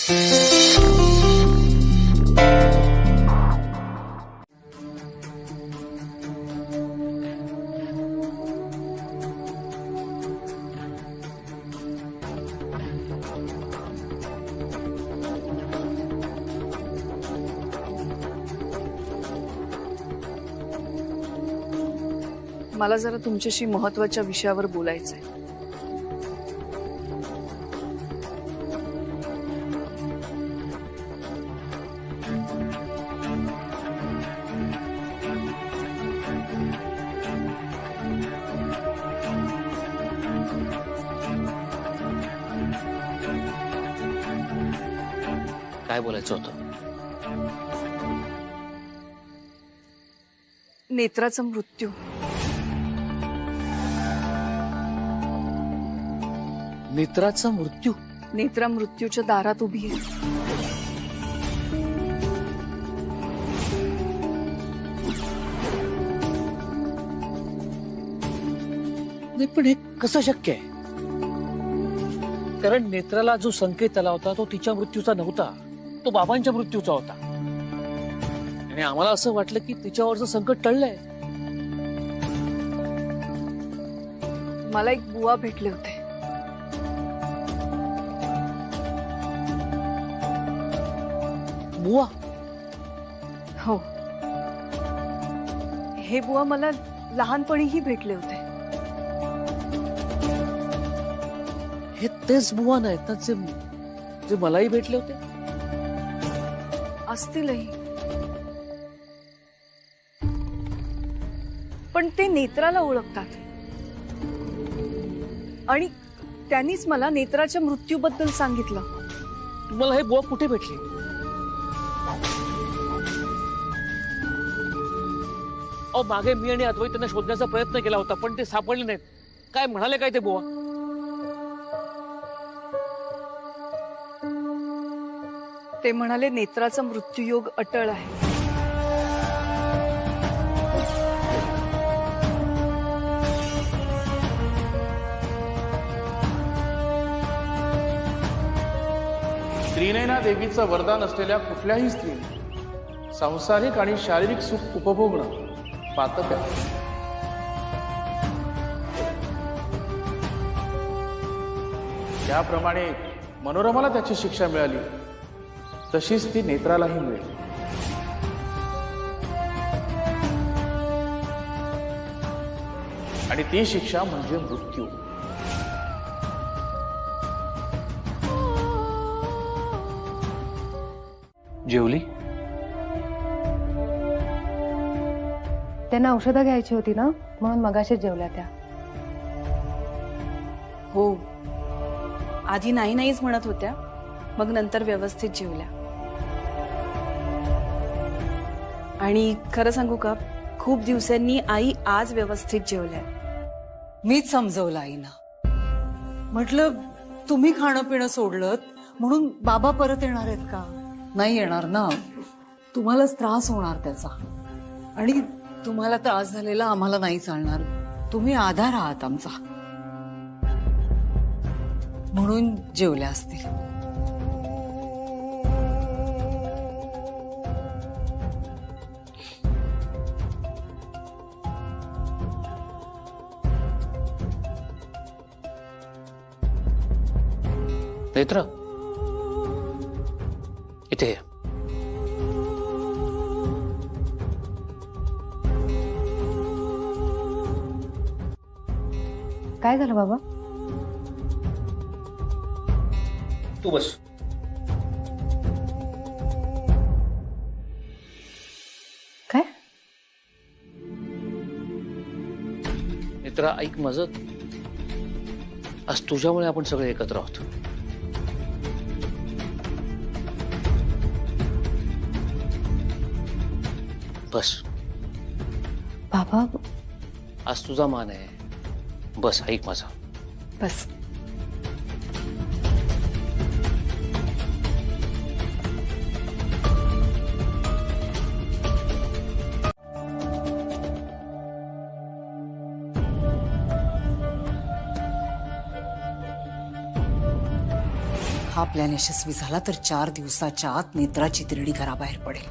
मला जरा तुमच्याशी महत्त्वाच्या विषयावर बोलायचंय। काय बोलायचं होतं? नेत्राचा मृत्यू। नेत्राचा मृत्यू? नेत्रा मृत्यूच्या दारात उभी आहे। नाही, पण हे कसं शक्य आहे? कारण नेत्राला जो संकेत आला होता तो तिच्या मृत्यूचा नव्हता, तो बाबांच्या मृत्यूचा होता। आणि आम्हाला असं वाटलं की तिच्यावरचं संकट टळलंय। मला एक बुवा भेटले होते। बुवा? हो, हे बुवा मला लहानपणीही भेटले होते। हे तेच बुवा नाहीत ना जे मलाही भेटले होते? असतीलही, पण ते नेत्राला ओळखतात आणि त्यांनीच मला नेत्राच्या मृत्यूबद्दल सांगितलं। तुम्हाला हे बुवा कुठे भेटले? मागे मी आणि अद्वैत त्यांना शोधण्याचा प्रयत्न केला होता, पण ते सापडले नाहीत। काय म्हणाले काय ते बुवा? ते म्हणाले नेत्राचा मृत्यूयोग अटळ आहे। त्रिनयना देवीचं वरदान असलेल्या कुठल्याही स्त्रीने सांसारिक आणि शारीरिक सुख उपभोगणं पातक आहे। त्याप्रमाणे मनोरमाला त्याची शिक्षा मिळाली, तशीच ती नेत्रालाही मिळेल। आणि ती शिक्षा म्हणजे मृत्यू। जेवली? त्यांना औषधं घ्यायची होती ना, म्हणून मगाशीच जेवल्या त्या। हो, आधी नाही नाहीच म्हणत होत्या, मग नंतर व्यवस्थित जेवल्या। आणि खरं सांगू का, खूप दिवसांनी आई आज व्यवस्थित जेवल्या। मीच समजवलं आईना, म्हटलं तुम्ही खाणं पिणं सोडलं म्हणून बाबा परत येणार आहेत का? नाही येणार ना, तुम्हालाच त्रास होणार त्याचा, आणि तुम्हाला त्रास झालेला आम्हाला नाही चालणार। तुम्ही आधार आहात आमचा, म्हणून जेवल्या असतील। नेत्र, इथे ये। काय झालं बाबा? तू बस। काय? नेत्रा, ऐक माझं, आज तुझ्यामुळे आपण सगळे एकत्र आहोत। बस बाबा, आज तुझा मान आहे, बस ऐक माझा। बस। हा प्लॅन यशस्वी झाला तर 4 दिवसाच्या आत नेत्राची तिरडी घराबाहेर पडेल.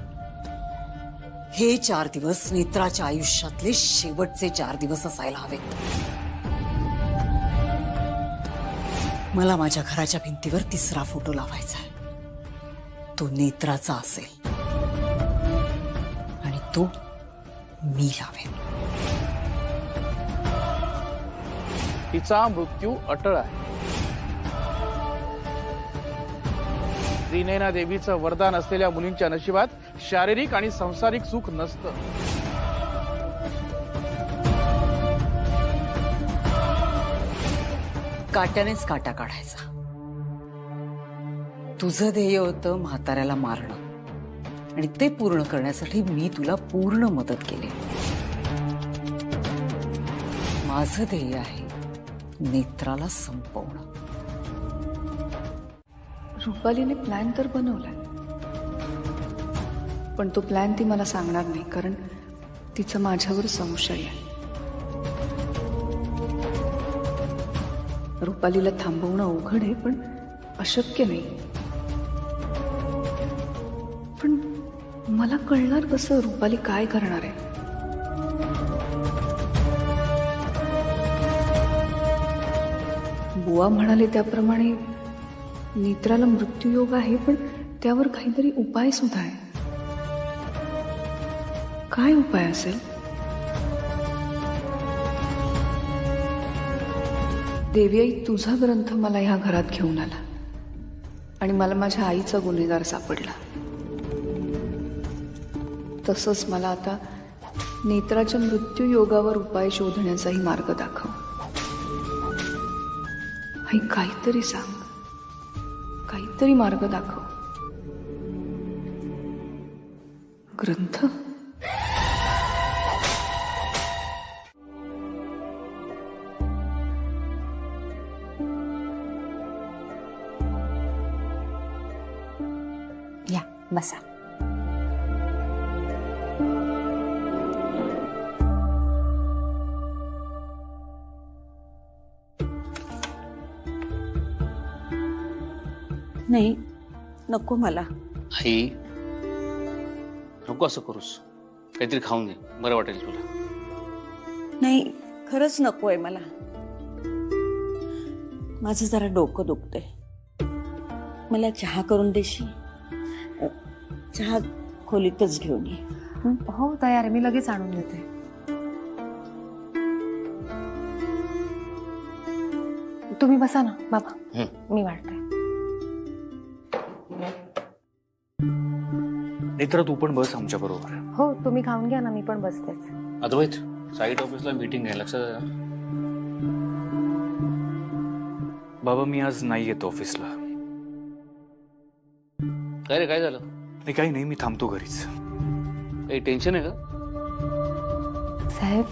हे 4 दिवस नेत्राच्या आयुष्यातले शेवटचे 4 दिवस असायला हवेत. मला माझ्या घराच्या भिंतीवर 3रा फोटो लावायचा आहे. तो नेत्राचा असेल आणि तो मी लावेन. तिचा मृत्यू अटळ आहे. त्रिनयना देवीचं वरदान असलेल्या मुलींच्या नशिबात शारीरिक आणि संसारिक सुख नसतं. काट्यानेच काटा काढायचा. तुझं ध्येय होतं म्हाताऱ्याला मारणं आणि ते पूर्ण करण्यासाठी मी तुला पूर्ण मदत केली. माझं ध्येय आहे नेत्राला संपवणं. रुपालीने प्लॅन तर बनवलाय, पण तो प्लॅन ती मला सांगणार नाही, कारण तिचा माझ्यावर संशय आहे. रुपालीला थांबवणं अवघड आहे, पण अशक्य नाही. पण मला कळणार कसं रुपाली काय करणार आहे? बुवा म्हणाले त्याप्रमाणे नेत्राला मृत्यूयोग आहे, पण त्यावर काहीतरी उपाय सुद्धा आहे. काय उपाय असेल? देवी आई, तुझा ग्रंथ मला ह्या घरात घेऊन आला आणि मला माझ्या आईचा गुन्हेगार सापडला. तसंच मला आता नेत्राच्या मृत्यूयोगावर उपाय शोधण्याचाही मार्ग दाखव. आई, काहीतरी सांग, काहीतरी मार्ग दाखव. ग्रंथ? या बसा. नाही, नको मला. आई नको असं करूस. काहीतरी खाऊन घे, बरं वाटेल तुला. नाही, खरंच नको आहे मला. माझं जरा डोकं दुखतंय. मला चहा करून देशील? चहा खोलीतच घेऊन ये. हो तयार आहे, मी लगेच आणून देते. तुम्ही बसा ना बाबा, मी वाढते. नेत्रा, तू पण बस आमच्या बरोबर. हो, तुम्ही खाऊन घ्या ना, मी पण बसतेच. अद्वैत, साईट ऑफिसला मीटिंग आहे, लक्षात आहे? बाबा, मी आज नाही येत ऑफिसला. काय रे, काय झालं? नाही, काही नाही, मी थांबतो घरीच. काही टेन्शन आहे का? साहेब,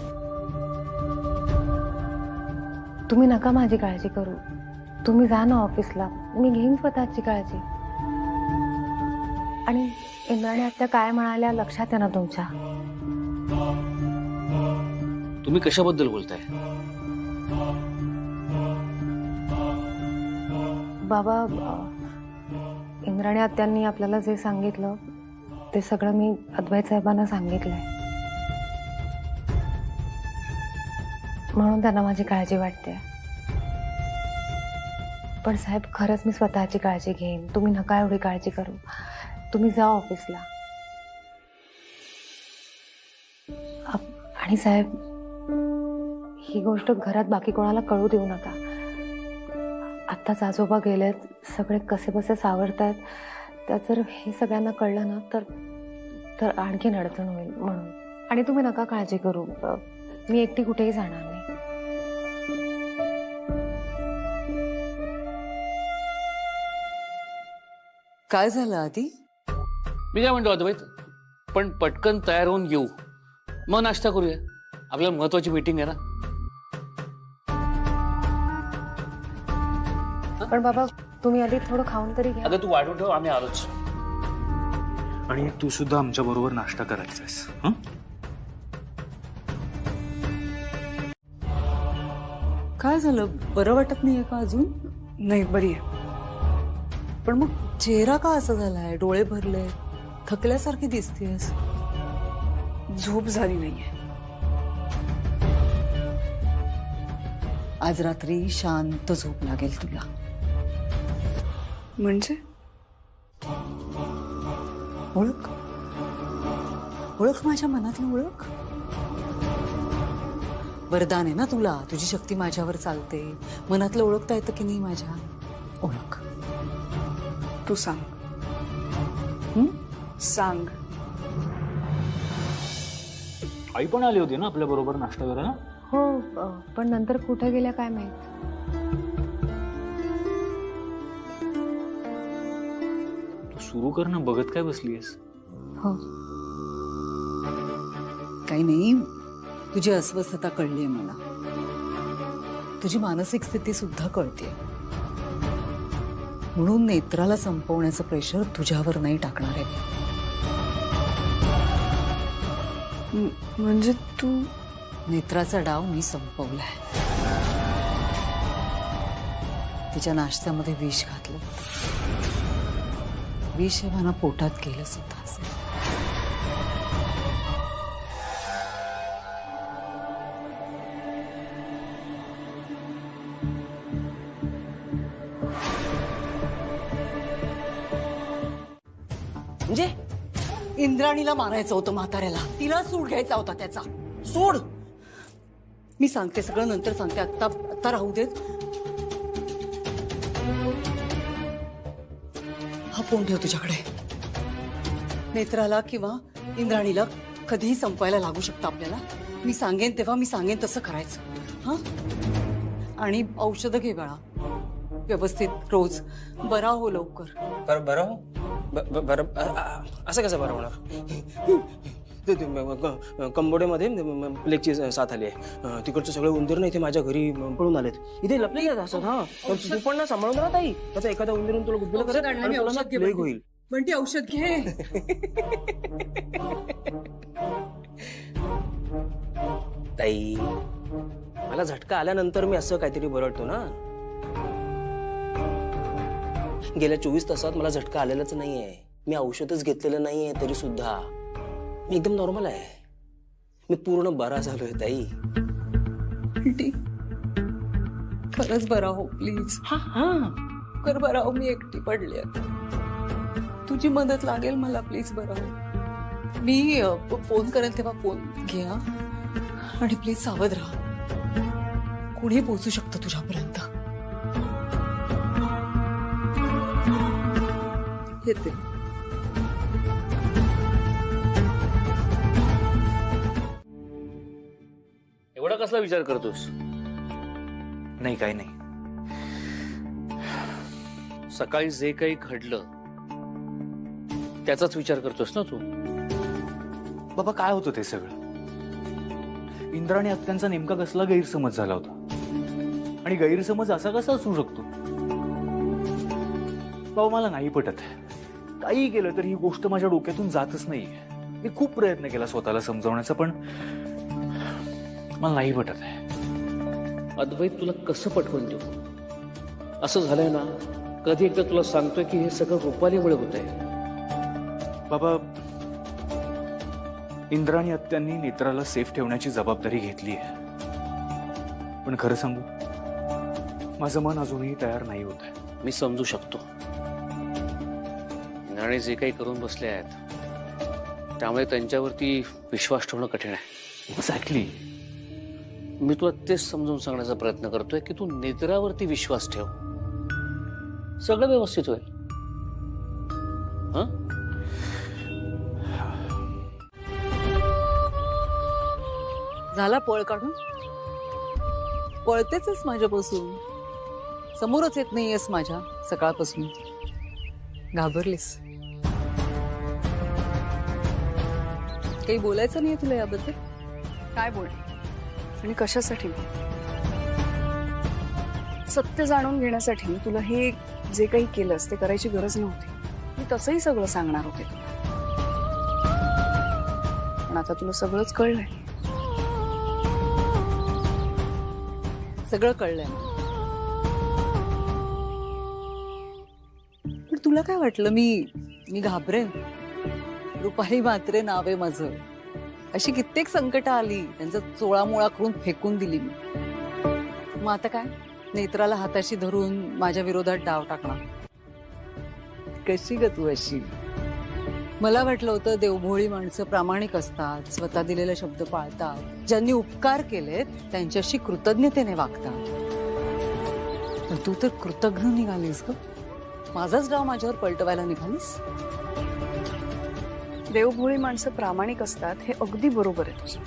तुम्ही नका माझी काळजी करू. तुम्ही जा ना ऑफिसला, मी घेईन स्वतःची काळजी. आणि इंद्राणी आत्या काय म्हणाल्या लक्षात आहे ना तुमच्या? तुम्ही कशाबद्दल बोलताय? बाबा, इंद्राणी आत्यांनी आपल्याला जे सांगितलं ते सगळं मी अद्वैत साहेबांना सांगितलंय, म्हणून त्यांना माझी काळजी वाटते. पण साहेब, खरंच मी स्वतःची काळजी घेईन. तुम्ही नका एवढी काळजी करू. तुम्ही जा ऑफिसला. आणि साहेब, ही गोष्ट घरात बाकी कोणाला कळू देऊ नका. आत्ताच आजोबा गेलेत, सगळे कसे बसे सावरतायत. त्यात जर हे सगळ्यांना कळलं ना तर आणखीन अडचण होईल म्हणून. आणि तुम्ही नका काळजी करू, मी एकटी कुठेही जाणार नाही. काय झालं आधी? मी काय म्हणतो अद्वैत, पण पटकन तयार होऊन येऊ, मग नाश्ता करूया. आपल्याला महत्वाची मीटिंग आहे ना. पण बाबा, तुम्ही आधी थोडं खाऊन तरी घ्या. अगं तू वाढून ठेव, आम्ही आलोच. आणि तू सुद्धा आमच्या बरोबर नाश्ता करायचास. काय झालं? बरं वाटत नाहीये का अजून? नाही, बरी आहे. पण मग चेहरा का असा झालाय? डोळे भरले, थकल्यासारखी दिसतेस. झोप झाली नाहीये. आज रात्री शांत झोप लागेल तुला. म्हणजे ओळख ओळख माझ्या मनातली ओळख. वरदान आहे ना तुला, तुझी शक्ती माझ्यावर चालते. मनातलं ओळखता येतं की नाही माझ्या? ओळख. तू सांग. सांग. आई पण आली होती ना आपल्या बरोबर नाश्ता करायला? हो, पण नंतर कुठे गेल्या काय माहित. तू सुरू कर ना, बघत काय बसलीयस? हो, काही नाही, तुझी अस्वस्थता कळलीये मला. तुझी मानसिक स्थिती सुद्धा कळते. म्हणून नेत्राला संपवण्याचं प्रेशर तुझ्यावर नाही टाकणार आहे. म्हणजे तू नेत्राचा डाव मी संपवलाय. तिच्या नाश्त्यामध्ये विष घातलं. विष हे मला पोटात गेलं सुद्धा असेल. म्हणजे इंद्राणीला मारायचं होतं म्हाताऱ्याला. तिला सूड घ्यायचा होता त्याचा. सूड. मी सांगते सगळं, नंतर सांगते. आत्ता राहू देत. हा फोन ठेव तुझ्याकडे. नेत्राला किंवा इंद्राणीला कधीही संपायला लागू शकतं आपल्याला. मी सांगेन तेव्हा मी सांगेन तसं करायचं. हा, आणि औषधं घे बाळा व्यवस्थित रोज. बरा हो लवकर. बरं हो. बरं असं कसं बरं होणार? कंबोडेमध्ये प्लेगची साथ आली आहे. तिकडचं सगळं उंदीर ना इथे माझ्या घरी पळून आलेत. इथे लपले गेलं असं. हा, तू पण ना सांभाळून राहत आई. त्याचा एखादा उंदीरून तुला गुदगुलं करेल आणि तुला ना प्लेग होईल. पण ती औषध घे. ताई, मला झटका आल्यानंतर मी असं काहीतरी बरडतो ना. गेल्या 24 तासात मला झटका आलेलाच नाहीये. मी औषधच घेतलेलं नाहीये तरी सुद्धा मी एकदम नॉर्मल आहे. मी पूर्ण बरा झालोय ताई. खरंच बरा हो प्लीज. हा कर बरा हो. मी एकटी पडली. तुझी मदत लागेल मला. प्लीज बरा हो. मी फोन करेल तेव्हा फोन घे. आणि प्लीज सावध राहा. कुणी पोहोचू शकतं तुझ्यापर्यंत. येते. एवढा कसला विचार करतोस? नाही, काही नाही. सकाळी जे काही घडलं त्याचाच विचार करतोस ना तू? बाबा, काय होतं ते सगळं? इंद्राणी अत्यांचा नेमका कसला गैरसमज झाला होता? आणि गैरसमज असा कसा असू शकतो? बाबा, मला नाही पटत. काही केलं तरी ही गोष्ट माझ्या डोक्यातून जातच नाहीये. मी खूप प्रयत्न केला स्वतःला समजावण्याचा, पण मला नाही पटत आहे. अद्वैत, तुला कसं पटवून देऊ? असं झालंय ना, कधी एकदा तुला सांगतोय की हे सगळं रुपालीमुळे होत आहे. बाबा, इंद्राणी अत्यांनी नेत्राला सेफ ठेवण्याची जबाबदारी घेतली आहे. पण खरं सांगू, माझं मन अजूनही तयार नाही होत आहे. मी समजू शकतो. इंद्राणी जे काही करून बसले आहेत त्यामुळे त्यांच्यावरती विश्वास ठेवणं कठीण आहे. एक्झॅक्टली. मी तुला तेच समजून सांगण्याचा प्रयत्न करतोय की तू नेत्रावरती विश्वास ठेव. सगळं व्यवस्थित होईल. झाला पळ काढून? पळतेच माझ्यापासून. समोरच येत नाहीयेस माझ्या सकाळपासून. घाबरलीस? काही बोलायचं नाहीये तुला याबद्दल? काय बोल आणि कशासाठी? सत्य जाणून घेण्यासाठी तुला हे जे काही केलंस ते करायची गरज नव्हती. मी तसंही सगळं सांगणार होते तुला, पण आता तुला सगळंच कळलंय. सगळं कळलंय. पण तुला काय वाटलं मी घाबरेन? रुपाली म्हात्रे नाव आहे माझं. अशी कित्येक संकट आली, त्यांचा चोळामोळा करून फेकून दिली मी. मग आता काय, नेत्राला हाताशी धरून माझ्या विरोधात डाव टाकणार? कशी ग तू अशी? मला वाटलं होतं देवभोळी माणसं प्रामाणिक असतात, स्वतः दिलेले शब्द पाळतात, ज्यांनी उपकार केलेत त्यांच्याशी कृतज्ञतेने वागतात. पण तू तर कृतज्ञ निघालीस ग. माझाच डाव माझ्यावर पलटवायला निघालीस. देवभोळी माणसं प्रामाणिक असतात हे अगदी बरोबर आहे तुझं.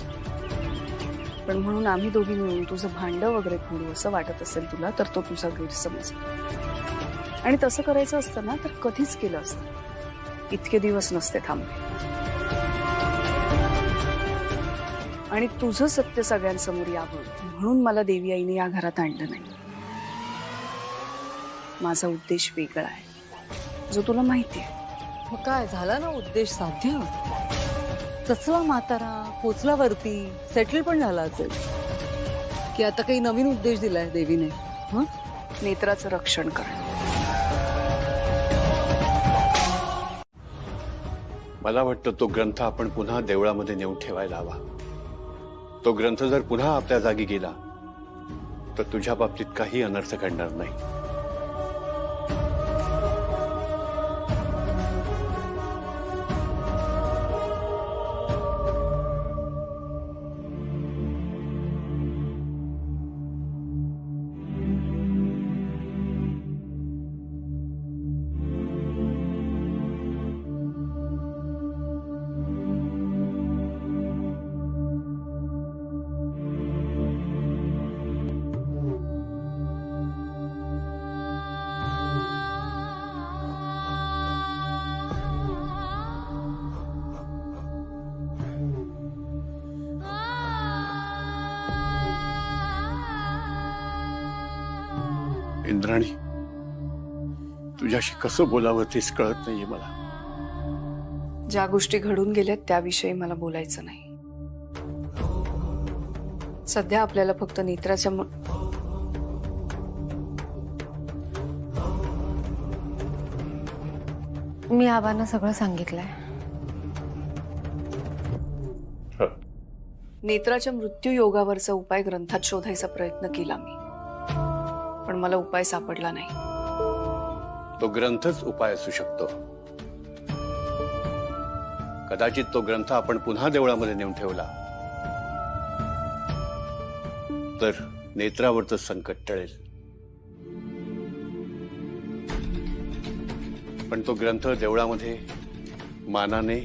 पण म्हणून आम्ही दोघी मिळून तुझं भांड वगैरे फोडू असं वाटत असेल तुला, तर तो तुझा गैरसमज. आणि तसं करायचं असतं ना तर कधीच केलं असतं. इतके दिवस नसते थांबले. आणि तुझं सत्य सगळ्यांसमोर यावं म्हणून मला देवी आईने या घरात आणलं नाही. माझा उद्देश वेगळा आहे, जो तुला माहिती आहे. मग काय झाला ना उद्देश साध्य? चचला म्हातारा, पोचला वरती, सेटल पण झाला असेल की आता काही नवीन उद्देश दिलाय देवीने? नेत्राचं रक्षण करणं. मला वाटतं तो ग्रंथ आपण पुन्हा देवळामध्ये नेऊन ठेवायला हवा. तो ग्रंथ जर पुन्हा आपल्या जागी गेला तर तुझ्या बाबतीत काही अनर्थ घडणार नाही. इंद्राणी, तुझ्याशी कसं बोलावं तेच कळत नाहीये मला. ज्या गोष्टी घडून गेल्यात त्याविषयी मला बोलायचं नाही. सध्या आपल्याला फक्त नेत्राच्या मी आबांना सगळं सांगितलंय. नेत्राच्या मृत्यू योगावरचा उपाय ग्रंथात शोधायचा प्रयत्न केला मी, पण मला उपाय सापडला नाही. तो ग्रंथच उपाय असू शकतो. कदाचित तो ग्रंथ आपण पुन्हा देवळामध्ये नेऊन ठेवला तर नेत्रावरचं संकट टळेल. पण तो ग्रंथ देवळामध्ये मानाने,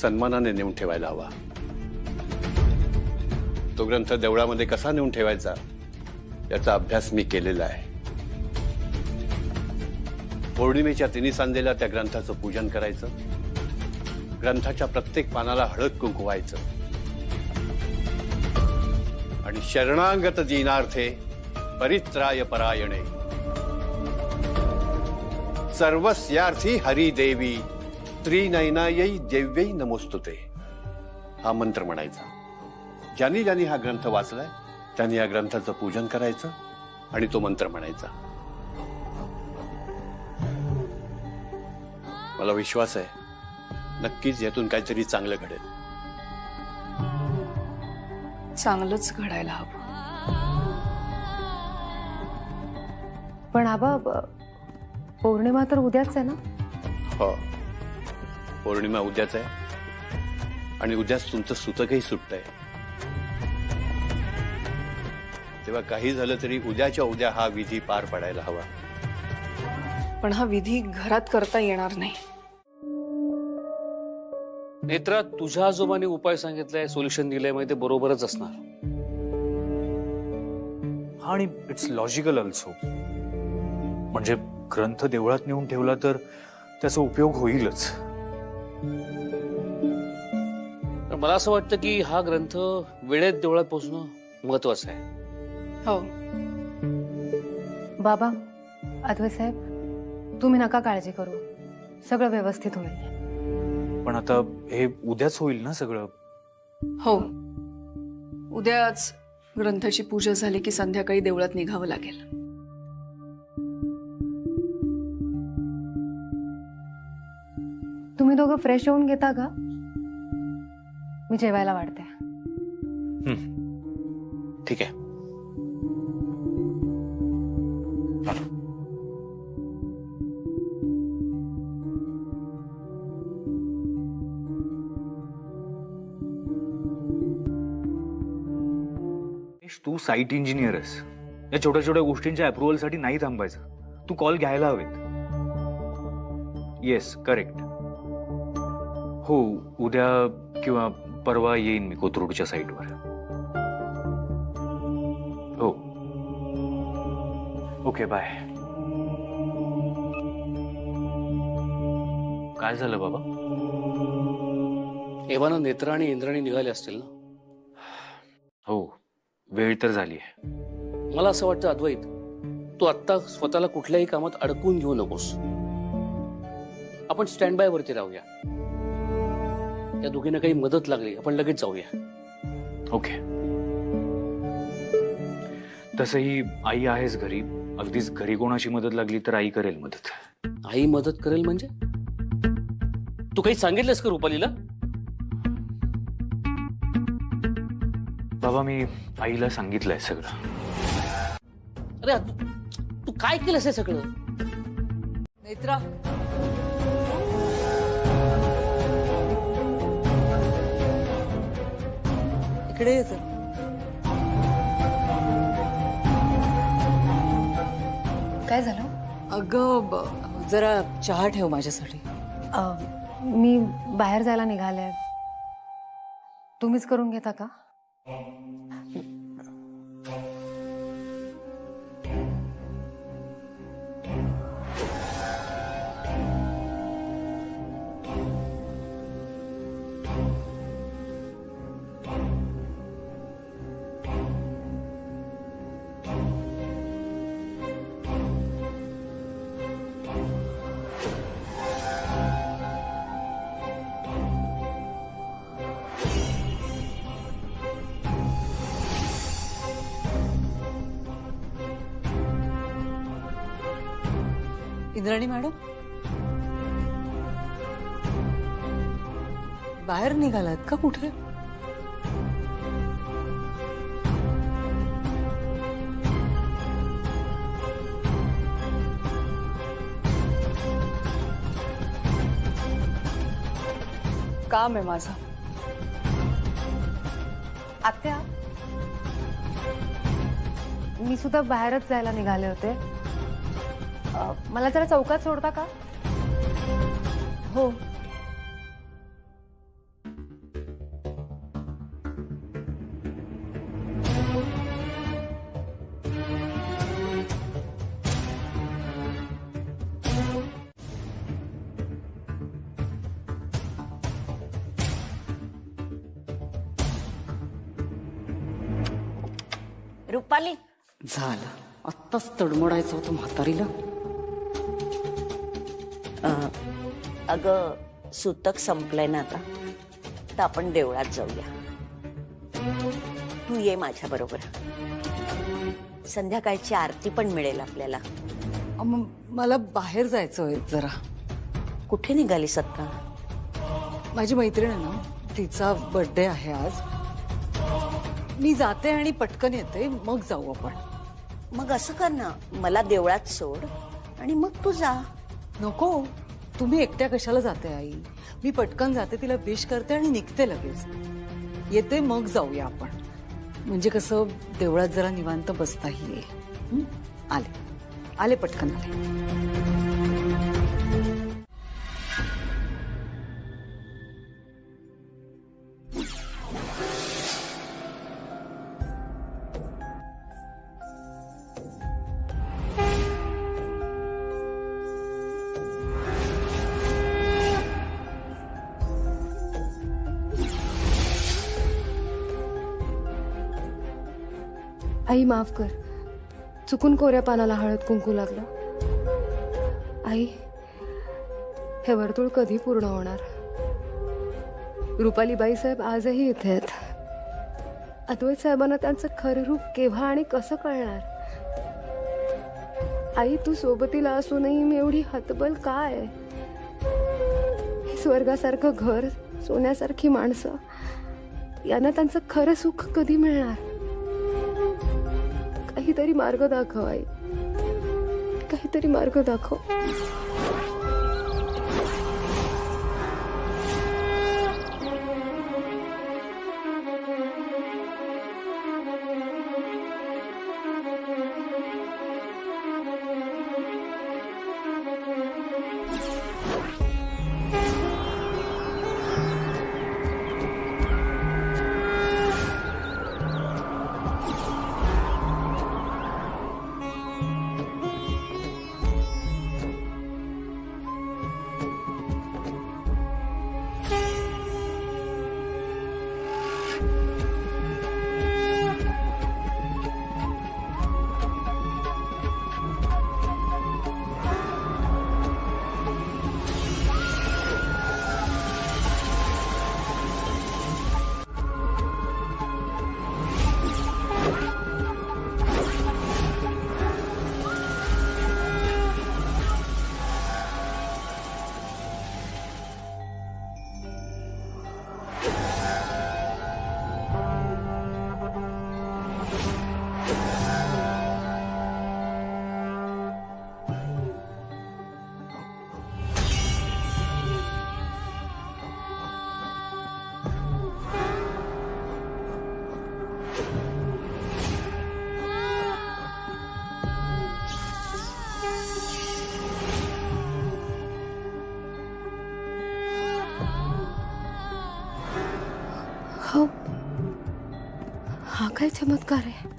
सन्मानाने नेऊन ठेवायला हवा. तो ग्रंथ देवळामध्ये कसा नेऊन ठेवायचा याचा अभ्यास मी केलेला आहे. पौर्णिमेच्या तिन्ही सांजेला त्या ग्रंथाचं पूजन करायचं. ग्रंथाच्या प्रत्येक पानाला हळद कुंकू व्हायचं आणि शरणागत दीनार्थे परित्राय परायणे सर्वस्यार्थी हरिदेवी त्रिनयनायै देव्यै नमोस्तुते हा मंत्र म्हणायचा. ज्यांनी ज्यांनी हा ग्रंथ वाचलाय त्यांनी या ग्रंथाचं पूजन करायचं आणि तो मंत्र म्हणायचा. मला विश्वास आहे नक्कीच यातून काहीतरी चांगलं घडेल. चांगलंच घडायला हवं. पण आबा, पौर्णिमा तर उद्याच आहे ना? हो, पौर्णिमा उद्याच आहे आणि उद्याच तुमचं सुतकही सुटतंय. तेव्हा काही झालं तरी उद्याच्या उद्या हा विधी पार पडायला हवा. पण हा विधी घरात करता येणार नाही. नेत्रा, तुझ्या आजोबाने उपाय सांगितलाय, सोल्युशन दिलंय, म्हणजे ते बरोबरच असणार. आणि इट्स लॉजिकल ऑल्सो. म्हणजे ग्रंथ देवळात नेऊन ठेवला तर त्याचा उपयोग होईलच. पण मला असं वाटतं की हा ग्रंथ वेळेत देवळात पोहोचणं महत्वाचं आहे. हो. बाबा, अद्वैत साहेब, तुम्ही नका काळजी करू, सगळं व्यवस्थित होईल. पण आता हे उद्याच होईल ना सगळं? हो, उद्याच ग्रंथाची पूजा झाली की संध्याकाळी देवळात निघावं लागेल. तुम्ही दोघं फ्रेश होऊन घेता का? मी जेवायला वाढते. ठीक आहे. तू साईट इंजिनियर आहेस. या छोट्या छोट्या गोष्टींच्या अप्रुव्हलसाठी नाही थांबायचं. तू कॉल घ्यायला हवेत. Yes, correct. हो, उद्या किंवा परवा येईन मी कोथरूडच्या साईटवर. हो, ओके, बाय. काय झालं बाबा? एव्हाना नेत्रा आणि इंद्राणी निघाले असतील ना? हो, वेळ तर झाली आहे. मला असं वाटतं अद्वैत, तू आत्ता स्वतःला कुठल्याही कामात अडकून घेऊ नकोस. आपण स्टँड बाय वरती राहूया. या दोघींना काही मदत लागली आपण लगेच जाऊया. ओके. तसंही आई आहेच घरी. अगदीच घरी कोणाची मदत लागली तर आई करेल मदत. आई मदत करेल म्हणजे? तू काही सांगितलंस का रुपालीला? बाबा, मी आईला सांगितलंय सगळं. अरे तू काय केलंस हे सगळं? नेत्रा, इकडे ये जरा. काय झालं? अगं, जरा चहा ठेव माझ्यासाठी. मी बाहेर जायला निघाले. तुम्हीच करून घेता का? इंद्राणी मॅडम, बाहेर निघालात का कुठे? काम आहे माझं. आत्या, मी सुद्धा बाहेरच जायला निघाले होते. मला जरा चौकात सोडता का? हो. रुपाली, झालं. आत्ताच तडमडायचं होतं म्हातारीला. अगं, सुतक संपलंय ना आता, तर आपण देवळात जाऊया. तू ये माझ्या बरोबर. संध्याकाळची आरती पण मिळेल आपल्याला. मला बाहेर जायचंय जरा. कुठे निघालीस आत्ता? माझी मैत्रीण आहे ना, तिचा बर्थडे आहे आज. मी जाते आणि पटकन येते, मग जाऊ आपण. मग असं कर ना, मला देवळात सोड आणि मग तू जा. नको, तुम्ही एकट्या कशाला जाते आई? मी पटकन जाते, तिला विश करते आणि निघते लगेच. येते मग जाऊया आपण. म्हणजे कसं देवळात जरा निवांत बसताही येईल. आले पटकन आले. आई माफ कर, चुकून कोऱ्या पानाला हळद कुंकू लागलं. आई, हे वर्तुळ कधी पूर्ण होणार? रुपालीबाई साहेब आजही इथे आहेत. अद्वैत साहेबांना त्यांचं खरं रूप केव्हा आणि कसं कळणार? आई, तू सोबतीला असूनही मी एवढी हतबल काय? हे स्वर्गासारखं घर, सोन्यासारखी माणसं, यांना त्यांचं खरं सुख कधी मिळणार? काहीतरी मार्ग दाखव आई, काहीतरी मार्ग दाखव. हा काय चमत्कार आहे?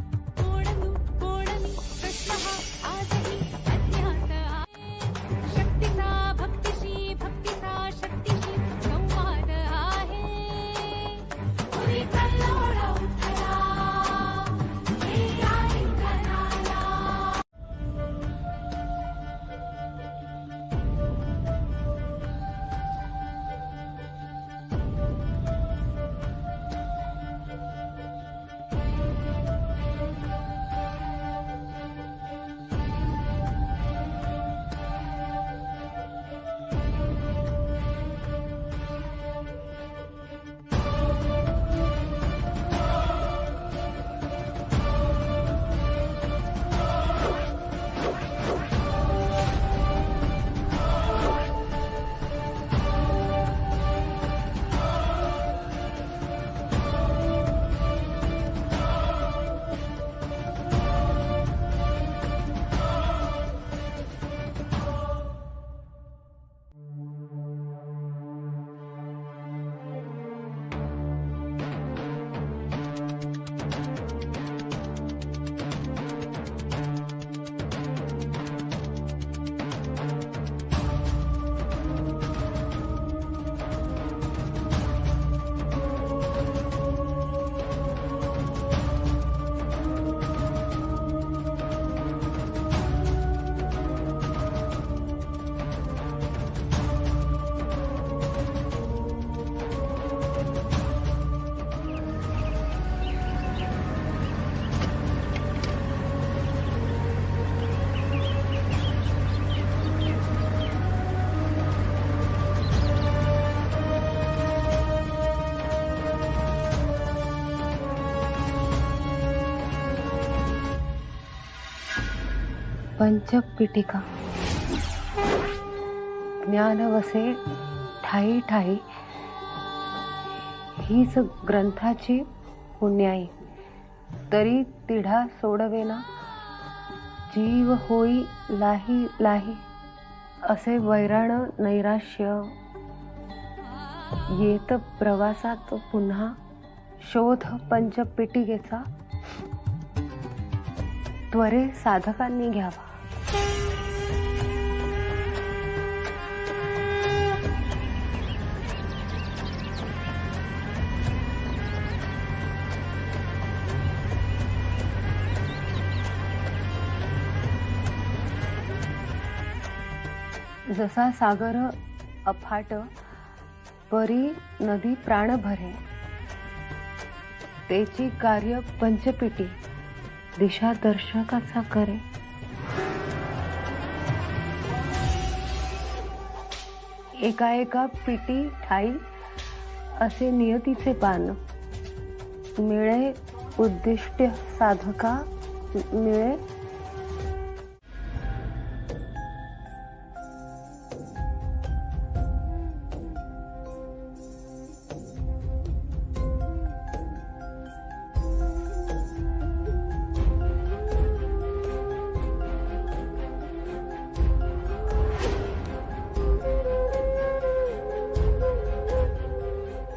पंचपीठिका ज्ञान वसे ठाई ठाई, हीच ग्रंथाची पुण्याई. तरी तिढा सोडवेना, जीव होई लाही लाही. असे वैराण नैराश्य येत प्रवासात पुन्हा. शोध पंचपीठिकेचा त्वरे साधकांनी घ्यावा. जसा सागर अफाट, परी नदी प्राण भरे. तेची कार्य पंचपीठी दिशा दर्शकाचा करे. एका एका पिटी ठाई असे नियतीचे पान, मिळे उद्दिष्ट साधका, मिळे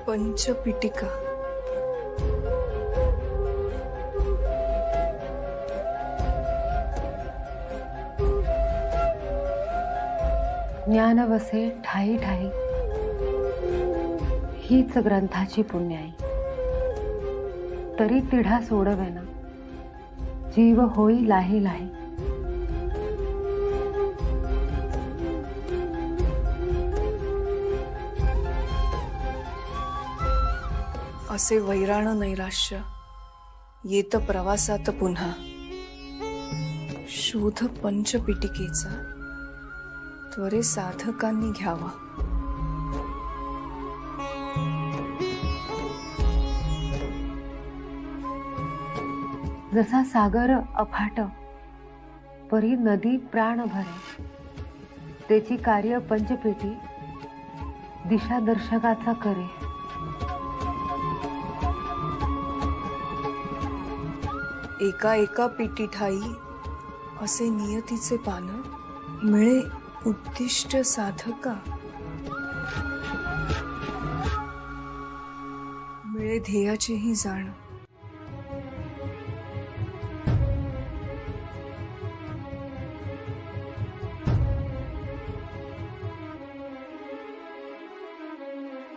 पंचपिटिका. ज्ञान वसे ठाई ठाई, हीच ग्रंथाची पुण्याई. तरी तिढा सोडवेना, जीव होई लाही लाही. असे वैराण नैराश्य येत प्रवासात पुन्हा. शोध पंचपिटिकेचा त्वरे साधकांनी घ्यावा. जसा सागर अफाट, परी नदी प्राण भरे. त्याची कार्य पंचपेटी, दिशा दर्शकाचा करे. एका एका पिटी ठाई असे नियतीचे पान, मिळे उद्दिष्ट साधका, मिळे ध्येयाचीही जाण.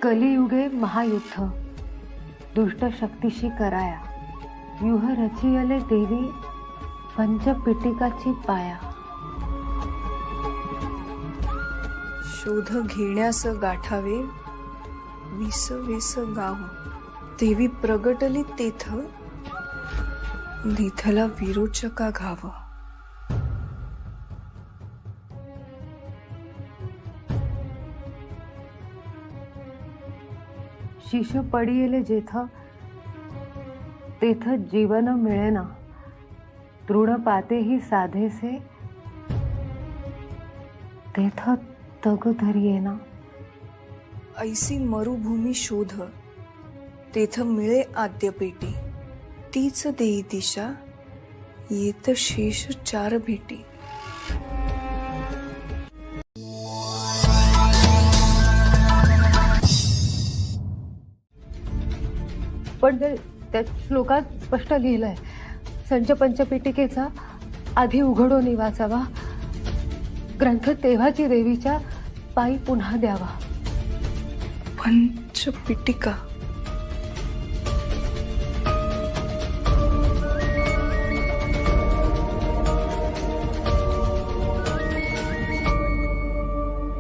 कलियुगे महायुद्ध, दुष्ट शक्तीशी कराया. व्यूह रचियले देवी, पंचपिटिकाची पाया. शोध घेण्यास गाठावे, विस वेस गाव. देवी प्रगटली तेथ, निथला विरोचका घाव. शिश पडियले जेथ, तेथ जीवन मिळेना. तृण पातेही साधेसे, तेथ तग धरियेना. ऐसी मरुभूमी शोध, तेथ मिळे आद्य पेटी. तीच देई दिशा, येत शेष चार भेटी. पण त्या श्लोकात स्पष्ट लिहिलंय, संच पंचपिटिकेचा आधी उघडो निवासावा. ग्रंथ तेव्हाची देवीच्या पायी पुन्हा द्यावा. पंचपिटिका.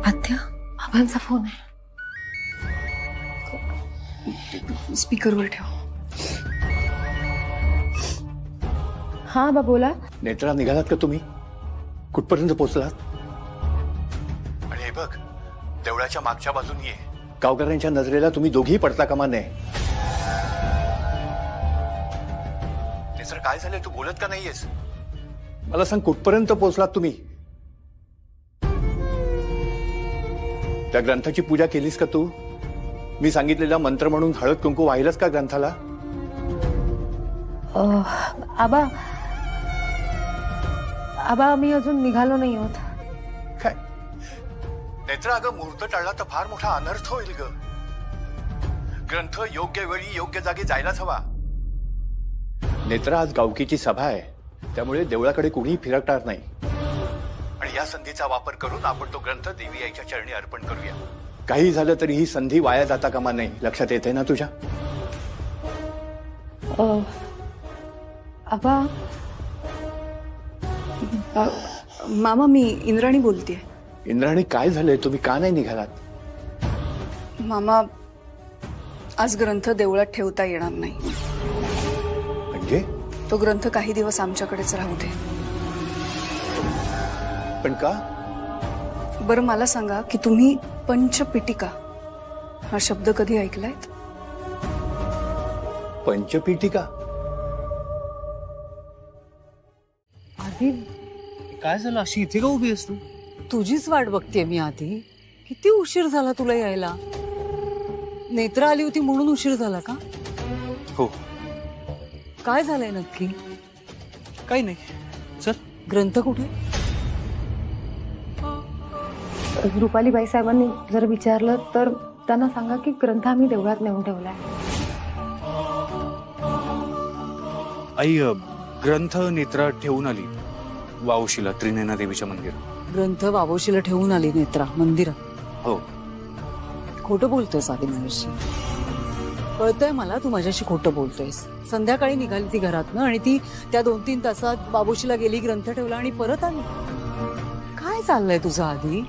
आत्या, आबांचा फोन आहे. स्पीकरवर ठेव. हा बा, बोला. नेत्रा, निघालात का तुम्ही? कुठपर्यंत पोहोचलात? आणि हे बघ, देवळाच्या मागच्या बाजूनी ये. गावकऱ्यांच्या नजरेला तुम्ही दोघी पडता कामा नये. नेत्रा, काय झालंय? तू बोलत का नाहीयेस? मला सांग, कुठपर्यंत पोहोचलात तुम्ही? त्या ग्रंथाची पूजा केलीस का तू? मी सांगितलेला मंत्र म्हणून हळद कुंकू वाहिलंस का ग्रंथाला? आबा, मी अजून निघालो नाही आहोत. काय नेत्रा, अगं मुहूर्त टाळला तर फार मोठा अनर्थ होईल ग. ग्रंथ योग्य वेळी योग्य जागी जायलाच हवा. नेत्रा, आज गावकीची सभा आहे, त्यामुळे देवळाकडे कुणीही फिरकणार नाही. आणि या संधीचा वापर करून आपण तो ग्रंथ देवी आईच्या चरणी अर्पण करूया. काही झालं तरी ही संधी वाया जाता कामा नाही. लक्षात येते ना तुझ्या? आबा, मामा, मी इंद्राणी बोलतेय. इंद्राणी, काय झालंय? तुम्ही का नाही निघालात? मामा, आज ग्रंथ देवळात ठेवता येणार नाही. म्हणजे? तो ग्रंथ काही दिवस आमच्याकडेच राहू दे. पण का? बरं, मला सांगा की तुम्ही पंचपिटिका हा शब्द कधी ऐकलाय? पंचपीठिका आधी काय झालं? अशी इथे का उभी असतो? तुझीच वाट बघतेय मी आधी. किती उशीर झाला तुला यायला? नेत्रा आली होती म्हणून उशीर झाला का? हो. काय झालंय नक्की? काही नाही. चल. ग्रंथ कुठे? रुपालीबाई साहेबांनी जर विचारलं तर त्यांना सांगा की ग्रंथ आम्ही देवळात नेऊन ठेवलाय. आई ग्रंथ नेत्रा ठेवून आली वावशीला त्रिनयना देवीच्या मंदिरात. ग्रंथ बाबोशीला ठेवून आली नेत्रा मंदिरात? हो. खोटं बोलतोयस आधी माझ्याशी. कळतंय मला तू माझ्याशी खोटं बोलतोयस. संध्याकाळी निघाली ती घरातनं आणि ती त्या 2-3 तासात बाबोशीला गेली, ग्रंथ ठेवला आणि परत आली. काय चाललंय तुझं आधी?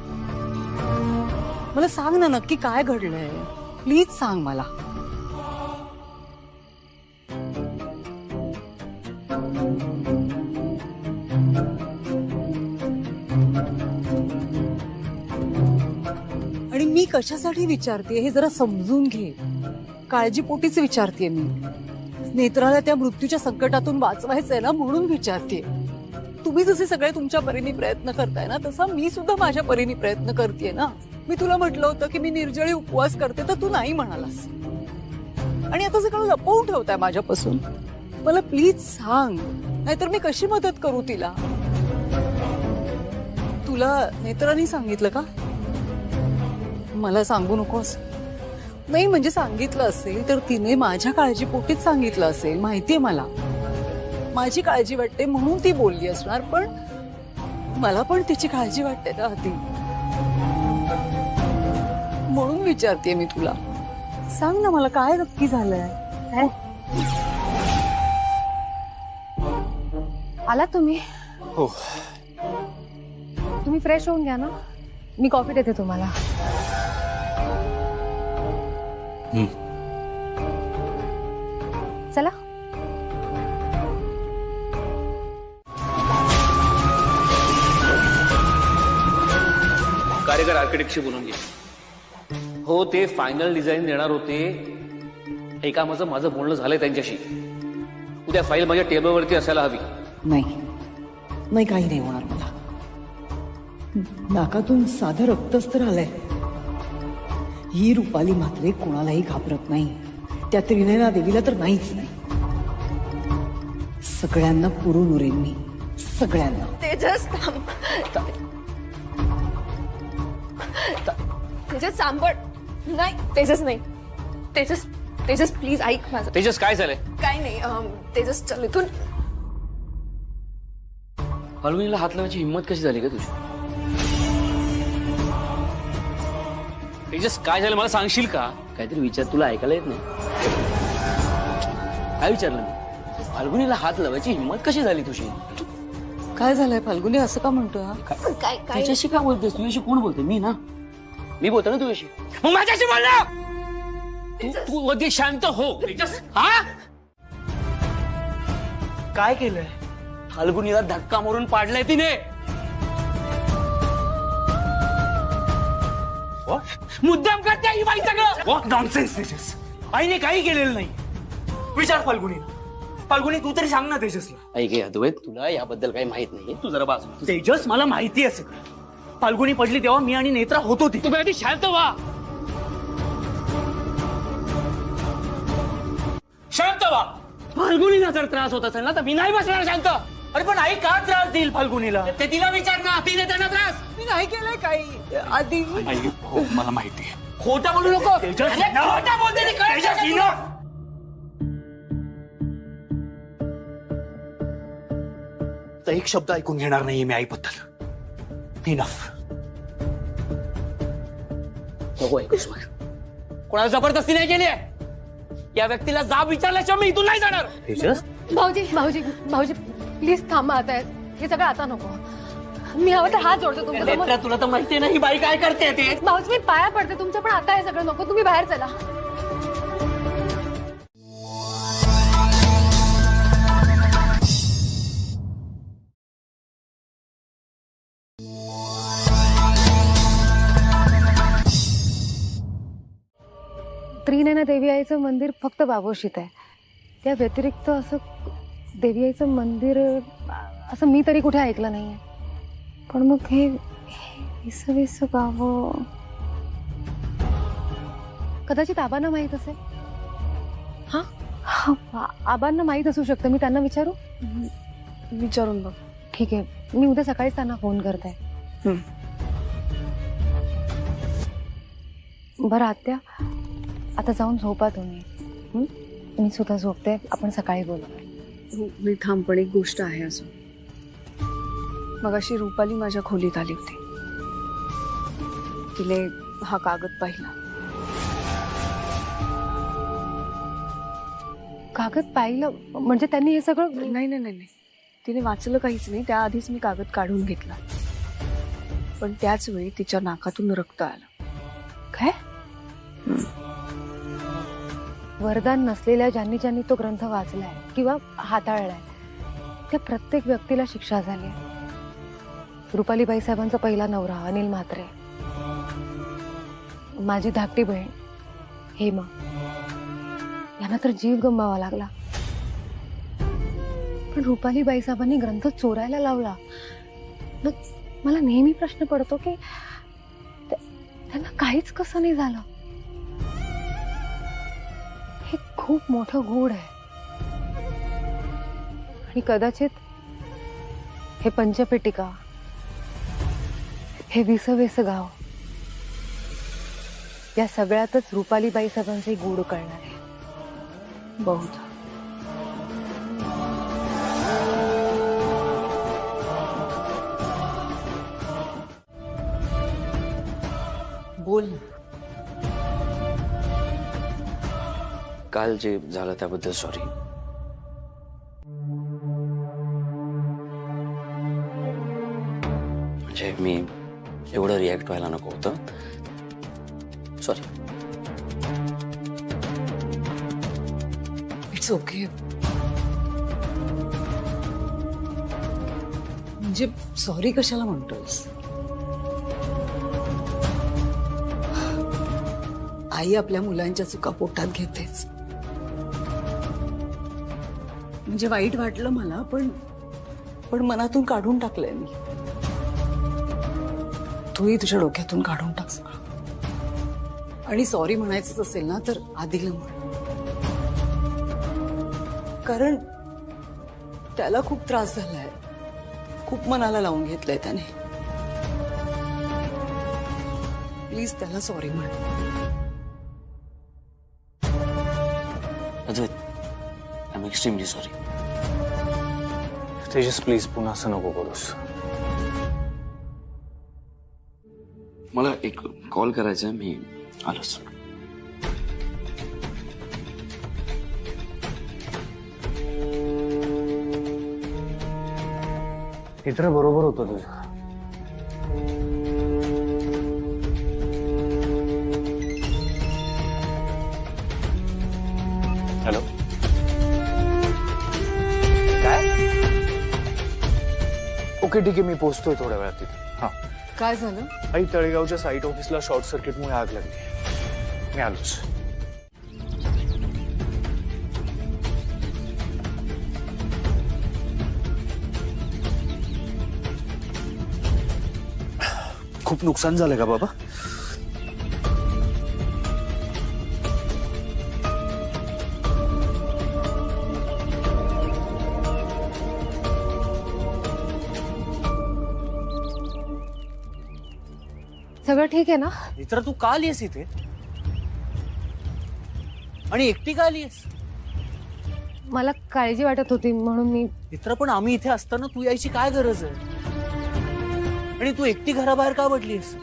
मला सांग ना नक्की काय घडलंय. प्लीज सांग मला. आणि मी कशासाठी विचारते हे जरा समजून घे. काळजीपोटीच विचारते मी. नेत्राला त्या मृत्यूच्या संकटातून वाचवायचंय ना म्हणून विचारते. तुम्ही जसे सगळे तुमच्या परीने प्रयत्न करताय ना तसा मी सुद्धा माझ्या परीने प्रयत्न करतेय ना. मी तुला म्हटलं होतं की मी निर्जळी उपवास करते तर तू नाही म्हणालास आणि आता सगळं लपवून ठेवताय माझ्यापासून. मला प्लीज सांग नाहीतर मी कशी मदत करू तिला. तुला नेत्राने सांगितलं का? मला सांगू नकोस. नाही म्हणजे सांगितलं असेल तर तिने माझ्या काळजीपोटीच सांगितलं असेल. माहितीये मला माझी काळजी वाटते म्हणून ती बोलली असणार. पण मला पण तिची काळजी वाटते ना आधी म्हणून विचारते मी तुला. सांग ना मला काय नक्की झालंय. आला तुम्ही? हो. तुम्ही फ्रेश होऊन घ्या ना. मी कॉफी देते तुम्हाला. चला. कार्यकर आर्किटेक्टशी बोलून घे. हो ते फायनल डिझाईन देणार होते. हे कामाचं माझं बोलणं झालंय त्यांच्याशी. उद्या फाईल माझ्या टेबलवरती असायला हवी. नाही नाही काही नाही होणार मला. नाकातून साधं रक्तच तर आलंय. ही रुपाली मात्र कोणालाही घाबरत नाही. त्या त्रिनयना देवीला तर नाहीच नाही. सगळ्यांना पुरून उरेन मी. सगळ्यांना. तेजस तेजस सांभाळ. नाही तेजस नाही. तेजस तेजस प्लीज ऐक माझं. तेजस काय झालंय? काय नाही तेजस चल इथून. फाल्गुनीला हात लावायची हिंमत कशी झाली का तुझी? तेजस काय झालं मला सांगशील का? काहीतरी विचार. तुला ऐकायला येत नाही. काय विचारलं मी? फाल्गुनीला हात लावायची हिंमत कशी झाली तुझी? काय झालंय फाल्गुनी असं का म्हणतोय? काय काय त्याच्याशी काय बोलतेस? तुझ्याशी कोण बोलते? मी ना. मी बोलतो ना तुझ्याशी. मग माझ्याशी बोल ना. तू अगदी शांत हो. हा काय केलंय? फाल्गुनीला धक्का मारून पाडलाय तिने. मुद्दाम करते ही बाई सगळं. What nonsense Tejas. आईने काही केलेलं नाही. विचार फाल्गुनीला. फाल्गुनी तू तरी सांग ना तेजसला. ऐक अद्वैत तुला याबद्दल काही माहित नाहीये. तू जरा बाजू. तेजस मला माहिती आहे सगळं. फाल्गुनी पडली तेव्हा मी आणि नेत्रा होतो ती. तुम्ही आधी शांत व्हा. शांत व्हा. फाल्गुनीला जर त्रास होत असेल ना तर मी नाही बसणार शांत. अरे पण आई का त्रास देईल फाल्गुनीला? ते तिला विचार ना. तिने त्यांना त्रास. मी नाही केलंय काही आधी. आई हो मला माहिती आहे. खोटं बोलू नको. तेजस, अरे, खोटं बोलते ती. कळतं का तुला? तर एक शब्द ऐकून घेणार नाहीये मी आईबद्दल. इनफ. नको ऐकूस मग. कोणाला जबरदस्ती नाही केली आहे. या व्यक्तीला जाब विचारल्याशिवाय मी इथून नाही जाणार. तेजस भाऊजी भाऊजी भाऊजी प्लीज थांबा. आता हे सगळं आता नको. मी हवं तर हात जोडतो तुमच्या समोर. तुला तर माहिती नाही ही बाई काय करते ते. भाऊजी मी पाया पडते तुमच्या. पण आता हे सगळं नको. तुम्ही बाहेर चला. त्रिनयना देवी आईचं मंदिर फक्त बाबोशीत आहे. त्या व्यतिरिक्त असं देवी आईचं मंदिर असं मी तरी कुठे ऐकलं नाहीये. पण मग हे विस गाव कदाचित आबांना माहीत असेल. हा आबांना माहीत असू शकतं. मी त्यांना विचारू. विचारून बघ. ठीक आहे, मी उद्या सकाळीच त्यांना फोन करते. बरं आत्या, आता जाऊन झोपा तुम्ही. मी सुद्धा झोपते. आपण सकाळी बोलू. मी थांब, पण एक गोष्ट आहे अजून. मगाशी रुपाली माझ्या खोलीत आली होती. तिने हा कागद पाहिला. कागद पाहिलं म्हणजे त्यांनी हे सगळं? नाही, तिने वाचलं काहीच नाही. त्याआधीच मी कागद काढून घेतला. पण त्याच वेळी तिच्या नाकातून रक्त आलं. काय? वरदान नसलेल्या ज्यांनी ज्यांनी तो ग्रंथ वाचलाय किंवा हाताळलाय त्या प्रत्येक व्यक्तीला शिक्षा झाली. रुपालीबाई साहेबांचा पहिला नवरा अनिल म्हात्रे, माझी धाकटी बहीण हेमा, यांना तर जीव गमवावा लागला. पण रुपालीबाई साहेबांनी ग्रंथ चोरायला लावला. मला नेहमी प्रश्न पडतो की त्यांना काहीच कसं नाही झालं. हे खूप मोठं गूढ आहे. आणि कदाचित हे पंचपेटिका, हे विस गाव, या सगळ्यातच रुपालीबाई साहेबांचे गूढ कळणार आहे. बहुधा. बोल. काल जे झालं त्याबद्दल सॉरी. म्हणजे मी एवढं रिॲक्ट व्हायला नको होतं. सॉरी. It's okay. म्हणजे सॉरी कशाला म्हणतोयस? आई आपल्या मुलांच्या चुका पोटात घेतेच. म्हणजे वाईट वाटलं मला, पण मनातून काढून टाकलंय मी. तूही तुझ्या डोक्यातून काढून टाक सगळं. आणि सॉरी म्हणायचंच असेल ना तर आदिला म्हण. कारण त्याला खूप त्रास झालाय. खूप मनाला लावून घेतलंय त्याने. प्लीज त्याला सॉरी म्हण. Advait, I am extremely sorry. Tejas please पुन्हा असं नको करूस. मला एक कॉल करायचा आहे. मी आलोच. मित्र बरोबर होतं तुझं. हॅलो. काय? ओके ठीक आहे, मी पोहोचतोय थोड्या वेळात तिथे. हा. काय झालं? आई, तळेगावच्या साईट ऑफिसला शॉर्ट सर्किटमुळे आग लागली. मी आलोच. खूप नुकसान झालं का बाबा? सगळं ठीक आहे ना? मित्र, तू का आलीस इथे आणि एकटी का आलीस? मला काळजी वाटत होती म्हणून मी. मित्र, पण आम्ही इथे असताना तू यायची काय गरज आहे? आणि तू एकटी घराबाहेर का पडलीस?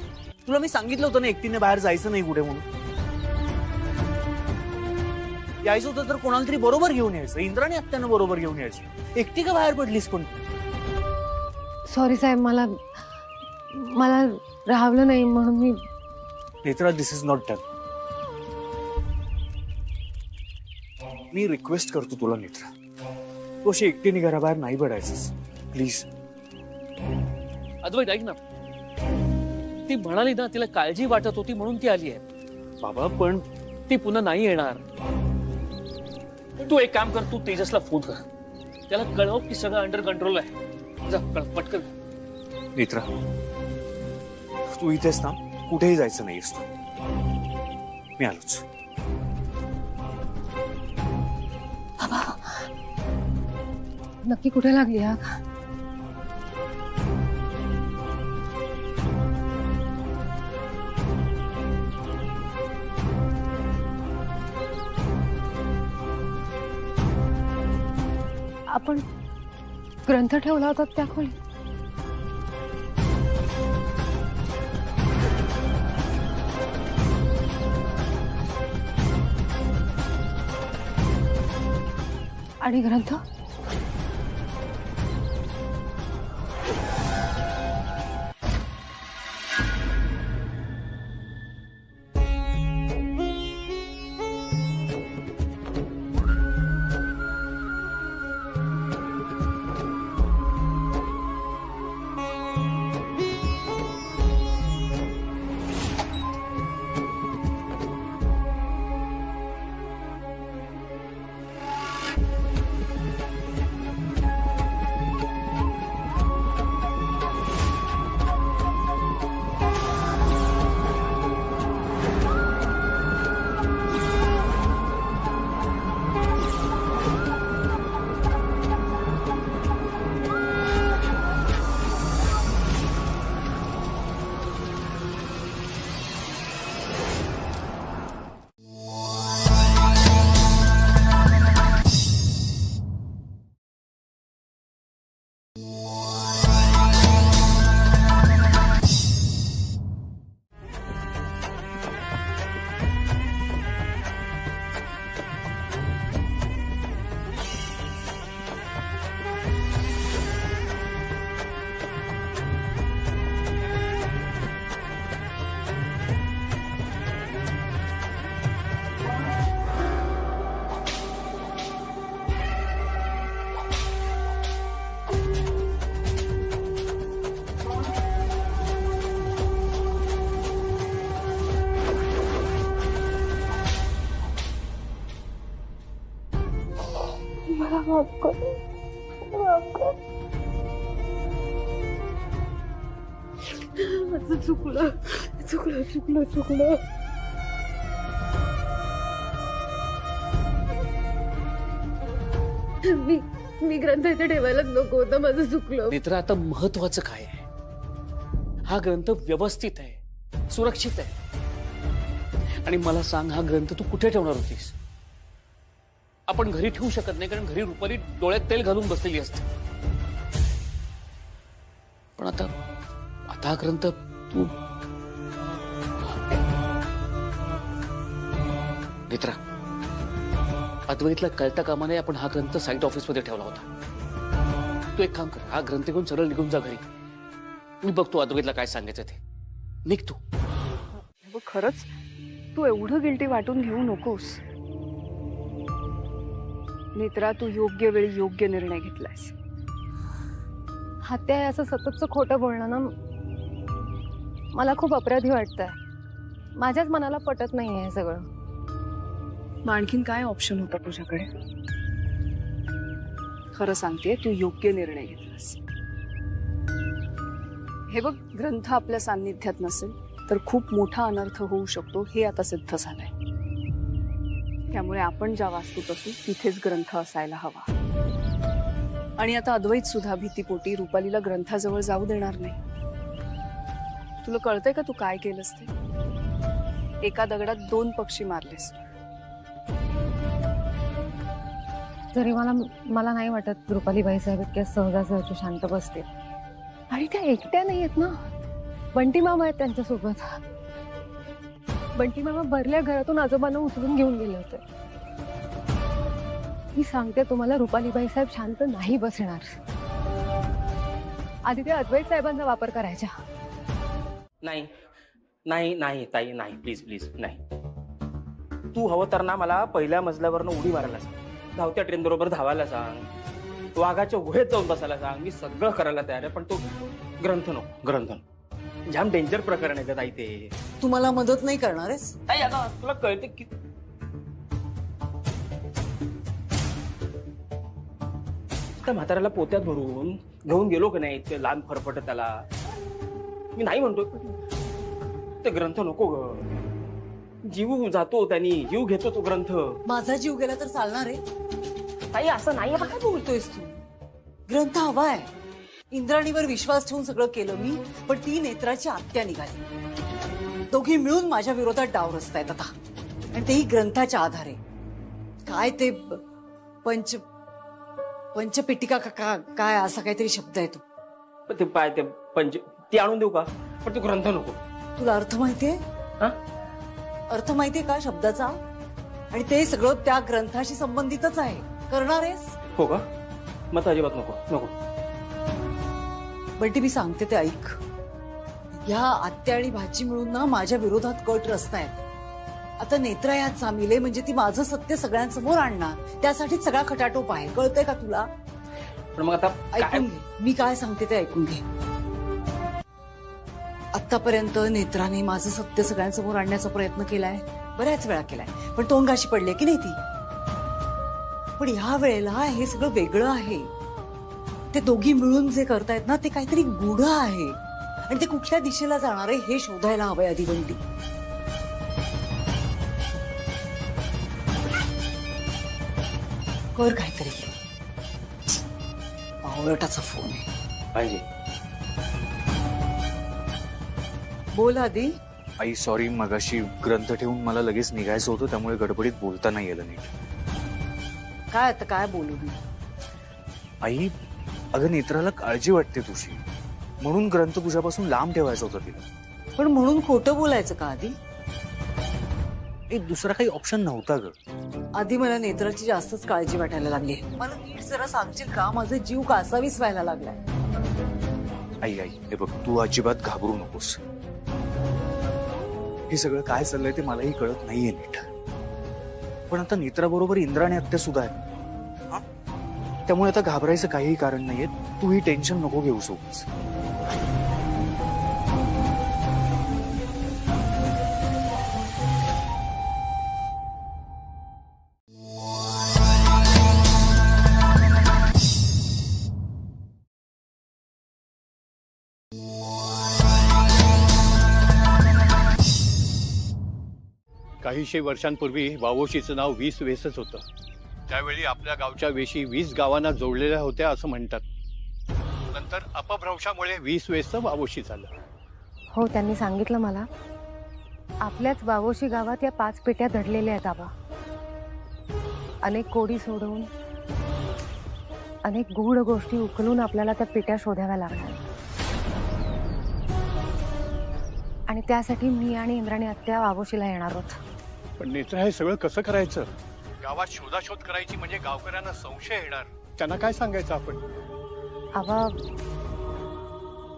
तुला मी सांगितलं होतं ना एकटीने बाहेर जायचं नाही कुठे म्हणून. यायचं होतं तर कोणाला तरी बरोबर घेऊन यायचं. इंद्राणी आत्यानं बरोबर घेऊन यायचं. एकटी का बाहेर पडलीस? पण सॉरी साहेब, मला राहवलं नाही म्हणून मी. Netra, this is not done. मी रिक्वेस्ट करतो तुला नेत्रा, तू अशी एकटीने घराबाहेर नाही पडायचंस प्लीज. अद्वैत ऐक ना, ती म्हणाली ना तिला काळजी वाटत होती म्हणून ती आली आहे. बाबा, पण ती पुन्हा नाही येणार. तू एक काम कर, तू तेजसला फोन कर, त्याला कळव की सगळं अंडर कंट्रोल आहे. जा पटकन. नेत्रा, तू इथेच ना, कुठेही जायचं नाहीस तू. मी आलोच. नक्की कुठे लागली आग? आपण ग्रंथ ठेवला होता त्या खोलीत. आणि ग्रंथ चुकलं चुकलं चुकलं चुकलं. मी ग्रंथ इथे ठेवायलाच नको होतं, माझं चुकलं. नेत्रा, आता महत्वाचं काय आहे? हा ग्रंथ व्यवस्थित आहे, सुरक्षित आहे. आणि मला सांग, हा ग्रंथ तू कुठे ठेवणार होतीस? आपण घरी ठेवू शकत नाही, कारण घरी रुपाली डोळ्यात तेल घालून बसलेली असते. पण आता हा ग्रंथ तू नेत्रा, अद्वैतला कळता कामा नये आपण हा ग्रंथ साईट ऑफिस मध्ये ठेवला होता. तू एक काम कर, हा ग्रंथ घेऊन सरळ निघून जा घरी. मी बघतो अद्वैतला काय सांगायचं ते. निघ तू. खरंच तू एवढं गिल्टी वाटून घेऊ नकोस. नेत्रा, तू योग्य वेळी योग्य निर्णय घेतलायस. हात्या असं सततचं खोटं बोलणं ना मला खूप अपराधी वाटतंय. माझ्याच मनाला पटत नाहीये हे सगळं. मग आणखीन काय ऑप्शन होता तुझ्याकडे? खरं सांगते, तू योग्य निर्णय घेतलास. हे बघ, ग्रंथ आपल्या सान्निध्यात नसेल तर खूप मोठा अनर्थ होऊ शकतो, हे आता सिद्ध झालंय. त्यामुळे आपण ज्या वास्तूत असू तिथेच ग्रंथ असायला हवा. आणि आता अद्वैत सुद्धा भीतीपोटी रुपालीला ग्रंथाजवळ जाऊ देणार नाही. तुला कळतंय का तू काय केलंस ते? एका दगडात 2 पक्षी मारलेस तू. जरी मला नाही वाटत रुपाली बाईसाहेब इतक्या सहजासहजी शांत बसतील. आणि त्या एकट्या नाही आहेत ना, बंटी मामा आहेत त्यांच्यासोबत. बंटी मामा भरल्या घरातून आजोबांना उचलून घेऊन गेले होते. मी सांगते तुम्हाला, रुपाली बाईसाहेब शांत नाही बसणार. आधी त्या अद्वैत साहेबांचा वापर करायचा. नाही नाही नाही ताई, नाही, प्लीज प्लीज नाही. तू हवं तर ना मला पहिल्या मजल्यावरनं उडी मारायला सांग, धावत्या ट्रेन बरोबर धावायला सांग, वाघाच्या गुहेत जाऊन बसायला सांग, मी सगळं करायला तयार आहे. पण तो ग्रंथ नको, ग्रंथ नको. जाम डेंजर प्रकरण आहे का ताई ते. तुम्हाला मदत नाही करणार आहेस? ताई आता तुला कळते की त्या म्हाताऱ्याला पोत्यात भरून घेऊन गेलो की नाही ते लहान फरफट त्याला. मी नाही म्हणतो ते ग्रंथ नको ग. जीव जातो त्यांनी, जीव घेतो तो ग्रंथ. माझा जीव गेला तर चालणार आहे? ताई असं नाही. काय बोलतोयस तू? ग्रंथ हवाय. इंद्राणीवर विश्वास ठेवून सगळं केलं मी, पण ती नेत्राची आत्या निघाली. दोघी मिळून माझ्या विरोधात डाव रचतायत आता, आणि तेही ग्रंथाच्या आधारे. काय ते पंचपेटिका काय असा काहीतरी शब्द आहे तो. पण ते पाय ते ती आणून देऊ का? पण तो ग्रंथ नको. तुला अर्थ माहितीये? हा? अर्थ माहितीये का शब्दाचा? आणि ते सगळं त्या ग्रंथाशी संबंधितच आहे. करणार आहेस? हो का? मग अजिबात नको नको. बंटी मी सांगते ते ऐक. ह्या आत्या आणि भाची मिळून ना माझ्या विरोधात कट रचतायत. आता नेत्रा यात सामील आहे म्हणजे ती माझं सत्य सगळ्यांसमोर आणणार. त्यासाठीच सगळा खटाटोप आहे. कळतंय का तुला? पण मग आता ऐकून घे, मी काय सांगते ते ऐकून घे. आतापर्यंत नेत्राने माझं सत्य सगळ्यांसमोर आणण्याचा प्रयत्न केलाय, बऱ्याच वेळा केलाय, पण तोंडघाशी पडले की नाही ती. पण ह्या वेळेला हे सगळं वेगळं आहे. ते दोघी मिळून जे करतायत ना ते काहीतरी गूढ आहे, आणि ते कुठल्या दिशेला जाणार आहे हे शोधायला हवंय आधी बंटी. कर काहीतरी. पावळटाचा फोन आहे. पाहिजे. बोल आधी. आई सॉरी, मगाशी ग्रंथ ठेवून मला लगेच निघायचं होतं, त्यामुळे गडबडीत बोलता नाही आलं नीट. काय आता काय बोलू मी? आई अगं नेत्राला काळजी वाटते तुझी, म्हणून ग्रंथ तुझ्यापासून लांब ठेवायचं होतं तिला. पण म्हणून खोटं बोलायचं का आधी? एक दुसरा काही ऑप्शन नव्हता ग. आधी मला नेत्राची जास्तच काळजी वाटायला लागली. मला नीट जरा सांगशील का? माझा जीव कासावीस व्हायला लागलाय. आई आई हे बघ, तू अजिबात घाबरू नकोस. हे सगळं काय चाललंय ते मलाही कळत नाहीये नीट. पण आता नेत्राबरोबर इंद्राणी आत्या सुद्धा आहे, त्यामुळे आता घाबरायचं काहीही कारण नाहीये. तू ही टेन्शन नको घेऊ सोबत. काहीशे वर्षांपूर्वी वावोशीचं नाव 20 वेसच होतं. त्यावेळी आपल्या गावच्या वेशी 20 गावांना जोडलेल्या होत्या असं म्हणतात. नंतर अपभ्रंशामुळे 20 वेसचं वावोशी झालं. हो, त्यांनी सांगितलं मला. आपल्याच वावोशी गावात या 5 पेट्या दडलेल्या आहेत आबा. अनेक कोडी सोडवून, अनेक गूढ गोष्टी उकलून आपल्याला त्या पेट्या शोधाव्या लागणार. आणि त्यासाठी मी आणि इंद्राणी आत्या वावोशीला येणार आहोत. पण नेत्रा, हे सगळं कसं करायचं? गावात शोधाशोध करायची म्हणजे गावकऱ्यांना संशय येणार. त्यांना काय सांगायचं आपण? आबा,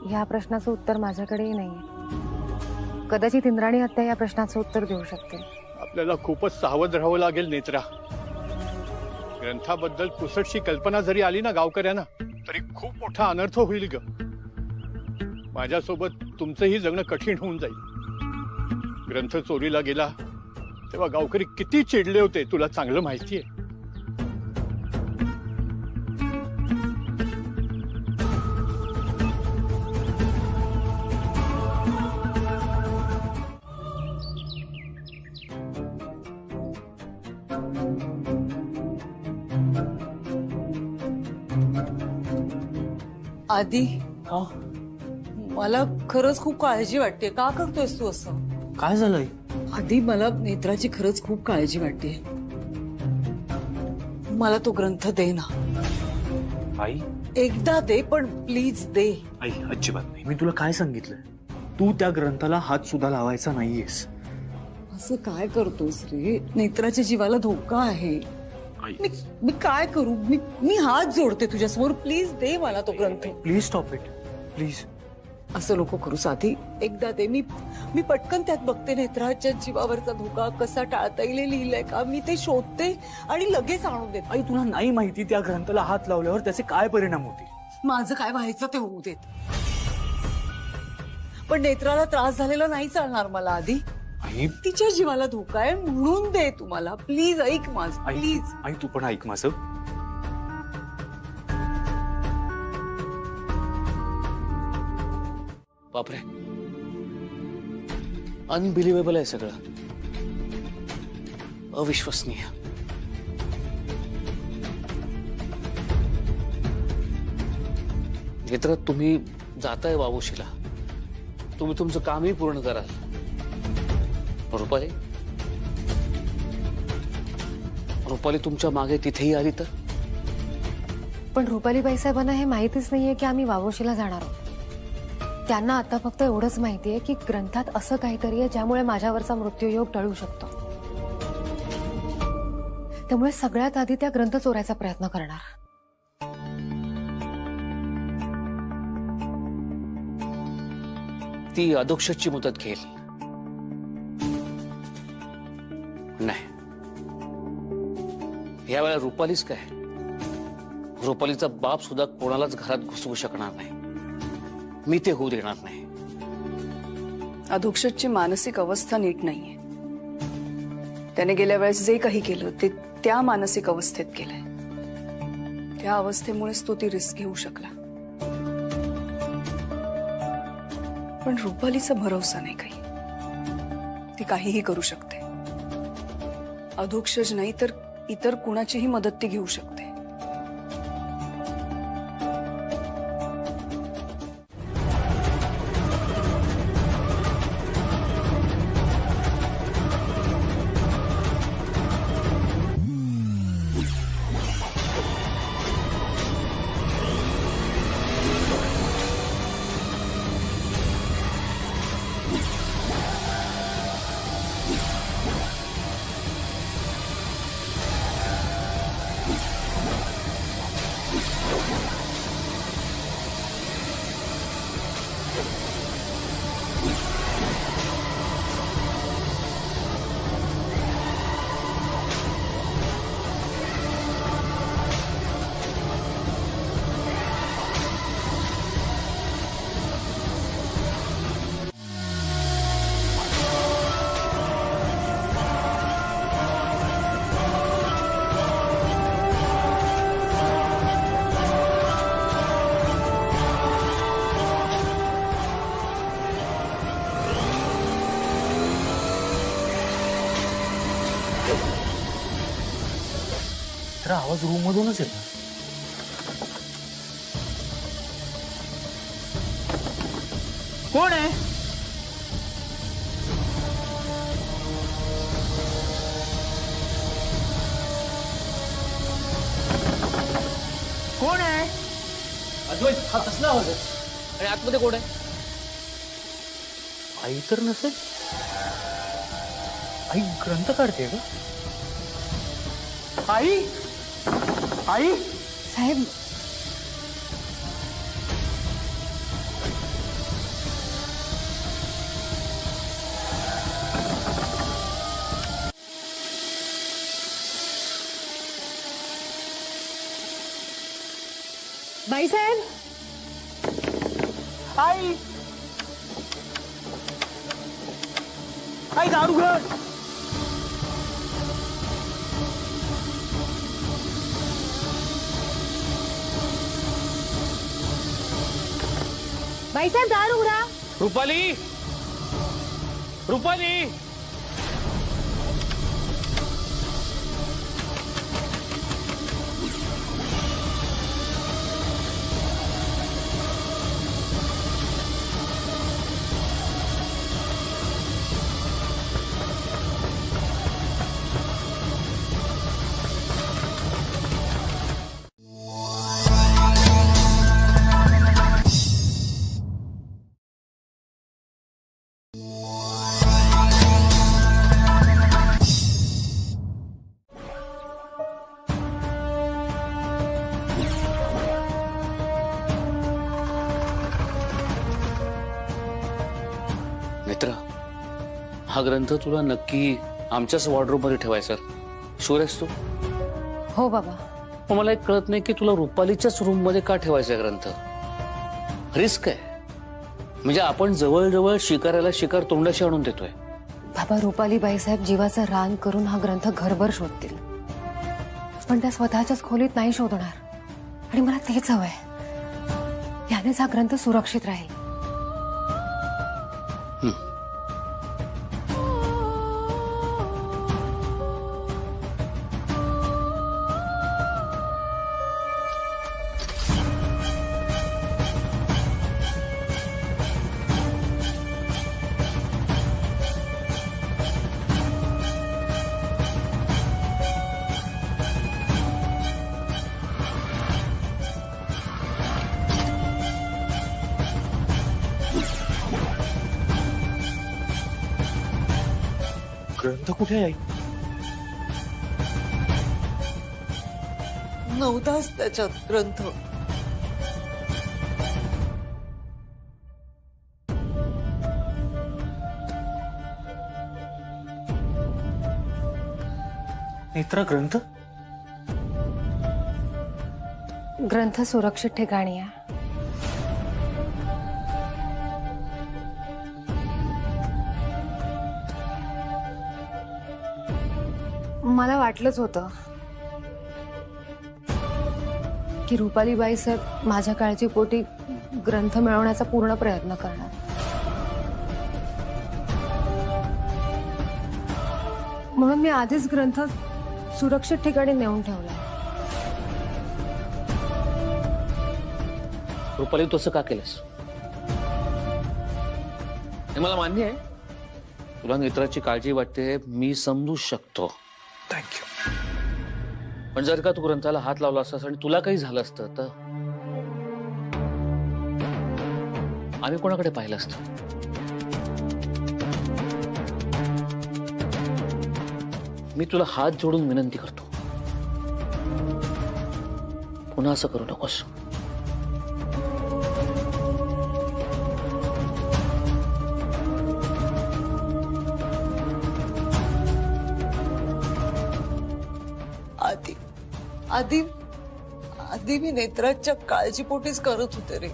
ह्या प्रश्नाचं उत्तर माझ्याकडेही नाहीये. कदाचित इंद्राणी आत्या या प्रश्नाचं उत्तर देऊ शकते. आपल्याला खूपच सावध राहावं लागेल नेत्रा. ग्रंथाबद्दल पुसटशी कल्पना जरी आली ना गावकऱ्यांना, तरी खूप मोठा अनर्थ होईल ग. माझ्यासोबत तुमचंही जगणं कठीण होऊन जाईल. ग्रंथ चोरीला गेला तेव्हा गावकरी किती चिडले होते तुला चांगलं माहितीये. आधी मला खरंच खूप काळजी वाटते. का करतोयस तू असं? काय झालंय? आधी मला नेत्राची खरंच खूप काळजी वाटते. मला तो ग्रंथ दे ना. आई एकदा दे, पण प्लीज दे. आई अजिबात नाही. मी तुला काय सांगितलंय? तू त्या ग्रंथाला हात सुद्धा लावायचा नाहीयेस. असं काय करतोस रे? नेत्राच्या जीवाला धोका आहे. मी काय करू? मी हात जोडते तुझ्यासमोर. प्लीज दे मला तो ग्रंथ. Please stop it, please. असं नको करू साधी. एकदा दे. मी पटकन त्यात बघते नेत्राच्या जीवावरचा धोका कसा टाळता येईल लिहिलंय का. मी ते शोधते आणि लगेच आणून देते. आई तुला नाही माहिती त्या ग्रंथाला हात लावल्यावर त्याचे काय परिणाम होतील. माझं काय व्हायचं ते होऊ देत, पण नेत्राला त्रास झालेला नाही चालणार मला. आधी आई तिच्या जीवाला धोका आहे म्हणून दे तुम्हाला. प्लीज ऐक माझं, प्लीज. आई तू पण ऐक माझं. बापरे, अनबिलिव्हेबल आहे सगळं, अविश्वसनीय. नेत्र, तुम्ही जाताय वावोशीला, तुम्ही तुमचं कामही पूर्ण कराल. रुपाली, रुपाली तुमच्या मागे तिथेही आली तर? पण रुपाली बाईसाहेबांना हे माहितीच नाहीये की आम्ही वावोशीला जाणार आहोत. त्यांना आता फक्त एवढंच माहितीये की ग्रंथात असं काहीतरी आहे ज्यामुळे माझ्यावरचा मृत्यूयोग टळू शकतो. त्यामुळे सगळ्यात आधी त्या ग्रंथ चोरायचा प्रयत्न करणार. ती अधोक्षची मदत घेईल. नाही, यावेळेला रुपालीच काय, रुपालीचा बाप सुद्धा कोणालाच घरात घुसवू शकणार नाही. मी ते होऊ देणार नाही. अधोक्षची मानसिक अवस्था नीट नाहीये. त्याने गेल्या वेळेस जे काही केलं ते त्या मानसिक अवस्थेत केलंय. त्या अवस्थेमुळेच तो ती रिस्क घेऊ शकला. पण रुपालीचा भरोसा नाही काही. ती काहीही करू शकते. अधोक्षज नाही तर इतर कुणाचीही मदत ती घेऊ शकते. तर आवाज रूम मधूनच येतो. कोण आहे? कोण आहे? अद्वैत, हा कसला आवाज आहे? आणि आतमध्ये कोण आहे? आई तर नसेल. आई ग्रंथ काढते का? आई, आई, साहेब, बाईसाहेब, आई, आई दारू घर. बाईसाहेब दार उघडा. रुपाली, रुपाली, मित्र, हा ग्रंथ तुला नक्की आमच्याच वॉर्डरोब मध्ये ठेवायचा. शुअर आहेस तू? हो बाबा. पण मला एक कळत नाही की तुला रुपालीच्याच रूम मध्ये का ठेवायचा ग्रंथ. रिस्क आहे. म्हणजे आपण जवळजवळ शिकाराला शिकार तोंडाशी आणून देतोय. बाबा, रुपाली बाईसाहेब जीवाचं रान करून हा ग्रंथ घरभर शोधतील, पण त्या स्वतःच्याच खोलीत नाही शोधणार. आणि मला तेच हवंय. यानेच हा ग्रंथ सुरक्षित राहील. कुठे आहे आई? नव्हताच त्याच्यात ग्रंथ. नेत्रा, ग्रंथ? ग्रंथ सुरक्षित ठिकाणी आहे. मला वाटलंच होतं की रुपालीबाई साहेब माझ्या काळजीपोटी ग्रंथ मिळवण्याचा पूर्ण प्रयत्न करणार. म्हणून मी आधीच ग्रंथ सुरक्षित ठिकाणी नेऊन ठेवला. रुपाली, तू असं का केलंस? हे मला मान्य आहे, तुला नेत्राची काळजी वाटते, मी समजू शकतो. थँक्यू. पण जर का तू ग्रंथाला हात लावला असतास आणि तुला काही झालं असतं तर आम्ही कोणाकडे पाहिलं असतं? मी तुला हात जोडून विनंती करतो, पुन्हा असं करू नकोस. आधी आधी आधी मी नेत्राच्या काळजीपोटीच करत होते रे.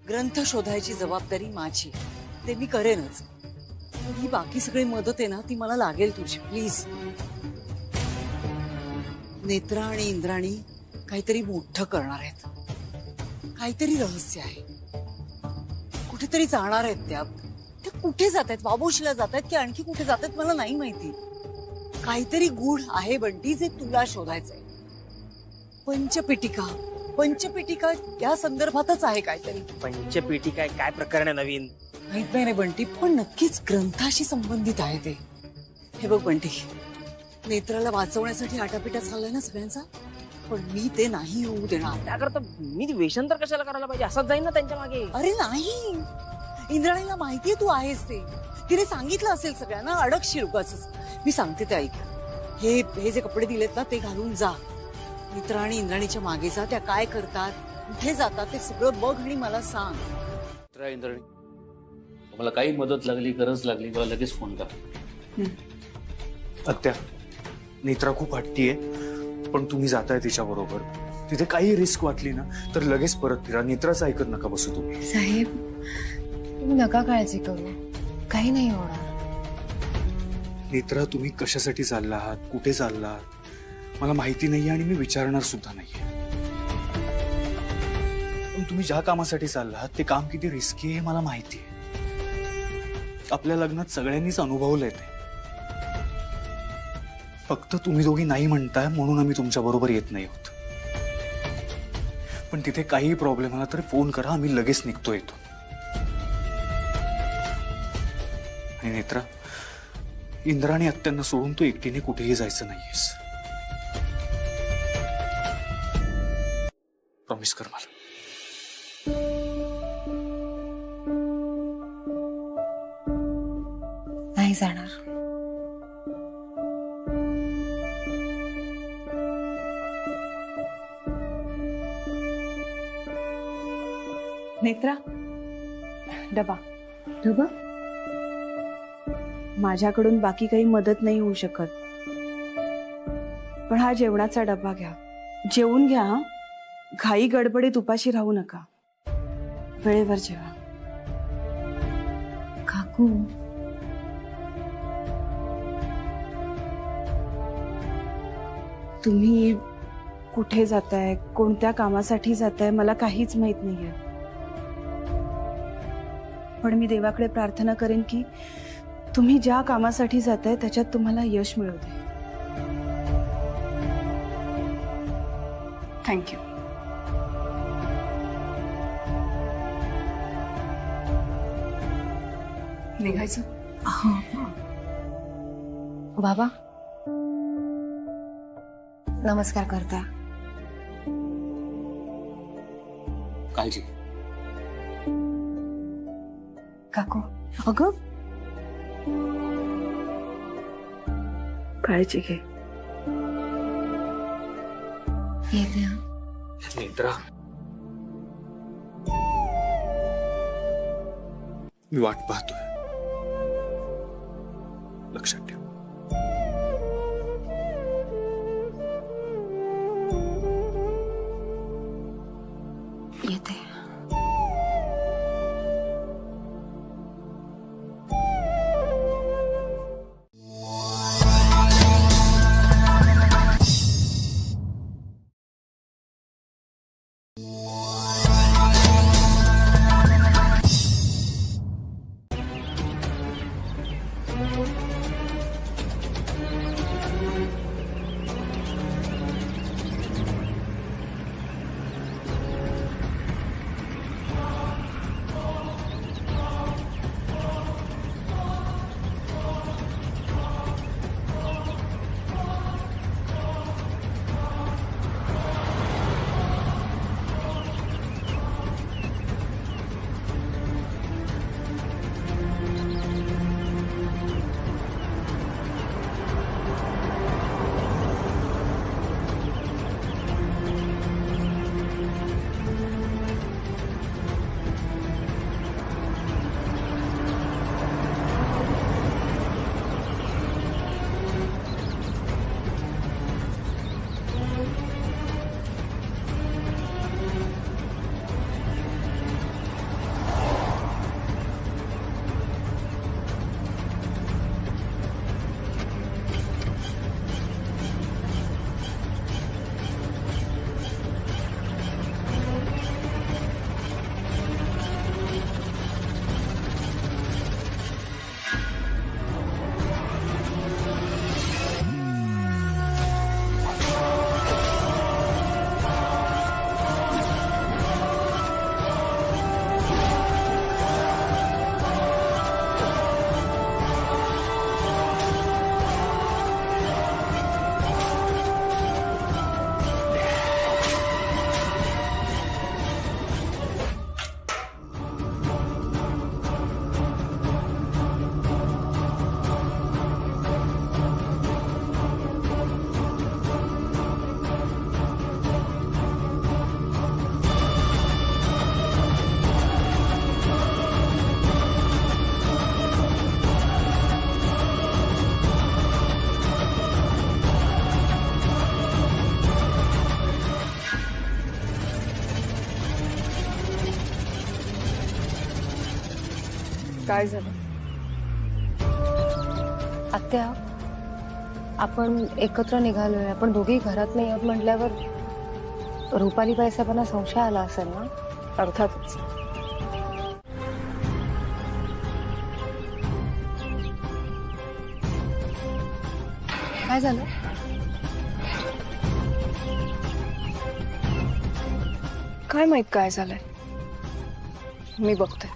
ग्रंथ शोधायची जबाबदारी माझी, ते मी करेनच. ही बाकी सगळी मदत आहे ना, ती मला लागेल तुझी, प्लीज. नेत्रा आणि इंद्राणी काहीतरी मोठं करणार आहेत, काहीतरी रहस्य आहे. कुठेतरी जाणार आहेत त्या कुठे जात आहेत? वाबोशीला जात आहेत की आणखी कुठे जात आहेत मला नाही माहिती. काहीतरी गूढ आहे बंटी, जे तुला शोधायचंय. पंचपेटिका पंचपेटिका या संदर्भातच आहे काहीतरी. पंचपेटिका काय प्रकरण आहे नवीन? माहित नाही रे बंटी, पण नक्कीच ग्रंथाशी संबंधित आहे ते. हे बघ बंटी, नेत्राला वाचवण्यासाठी आटापिटा चाललाय ना सगळ्यांचा, पण मी ते नाही होऊ देणार. त्याकरता मी वेषांतर कशाला करायला पाहिजे? असंच जाईन ना त्यांच्या मागे. अरे नाही, इंद्राणीला माहितीये तू आहेस ते. तिने सांगितलं असेल सगळ्यांना, अडकशील उगाचच. मी सांगते ते ऐक. हे जे कपडे दिलेत ना ते घालून जा. नेत्रा आणि इंद्राणीच्या मागे जा. त्या काय करतात, कुठे जातात ते सगळं बघ आणि मला सांग. नेत्रा, इंद्राणी, तुम्हाला काही मदत लागली, गरज लागली, मला लगेच फोन करा. आत्या, नेत्रा खूप हट्टी आहे, पण तुम्ही जाताय तिच्या बरोबर. तिथे काही रिस्क वाटली ना तर लगेच परत फिरा. नेत्राचं ऐकत नका बसू तुम्ही. साहेब, तुम्ही नका काळजी करू, काही नाही होणार. नेत्रा, तुम्ही कशासाठी चालला आहात, कुठे चालला आहात मला माहिती नाहीये आणि मी विचारणार सुद्धा नाहीये. पण तुम्ही ज्या कामासाठी चालला आहात ते काम किती रिस्की आहे मला माहिती आहे. आपल्या लग्नात सगळ्यांनीच अनुभवलंय ते. फक्त तुम्ही दोघी नाही म्हणताय म्हणून आम्ही तुमच्या बरोबर येत नाही होत. पण तिथे काही प्रॉब्लेम आला तर फोन करा, आम्ही लगेच निघतो येतो. आणि नेत्रा, इंद्राणी आत्यांना सोडून तू एकटीने कुठेही जायचं नाहीयेस. प्रॉमिस कर मला. नाही जाणार. नेत्रा, डबा. डबा? माझ्याकडून बाकी काही मदत नाही होऊ शकत, पण हा जेवणाचा डबा घ्या. जेवून घ्या. घाई गडबडीत उपाशी राहू नका. वेळेवर जेवा. काकू, तुम्ही कुठे जाताय, कोणत्या कामासाठी जाताय मला काहीच माहित नाहीये, पण मी देवाकडे प्रार्थना करेन की तुम्ही ज्या कामासाठी जाताय त्याच्यात तुम्हाला यश मिळू दे. थँक्यू. निघायचं? बाबा, नमस्कार करता. काळजी. काकू, अगं काळजी घे. येते हा. नेत्रा, मी वाट पाहतोय, लक्षात ठेव. येते. काय झालं? आत्या, आपण एकत्र निघालोय, आपण दोघी घरात नाही आहोत म्हटल्यावर रुपाली बाईसाहेबांना संशय आला असेल ना? अर्थातच. काय झालं? काय माहित काय झालंय, मी बघते.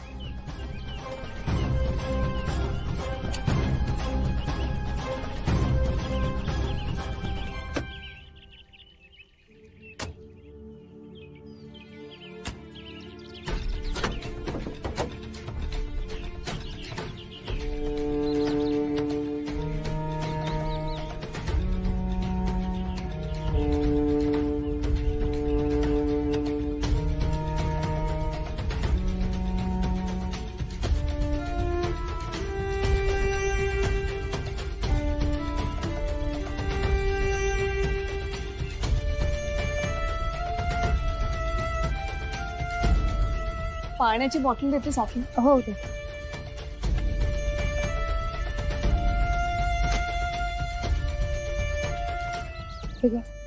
पाण्याची बॉटल देते साथी. हो दे. ठीक आहे.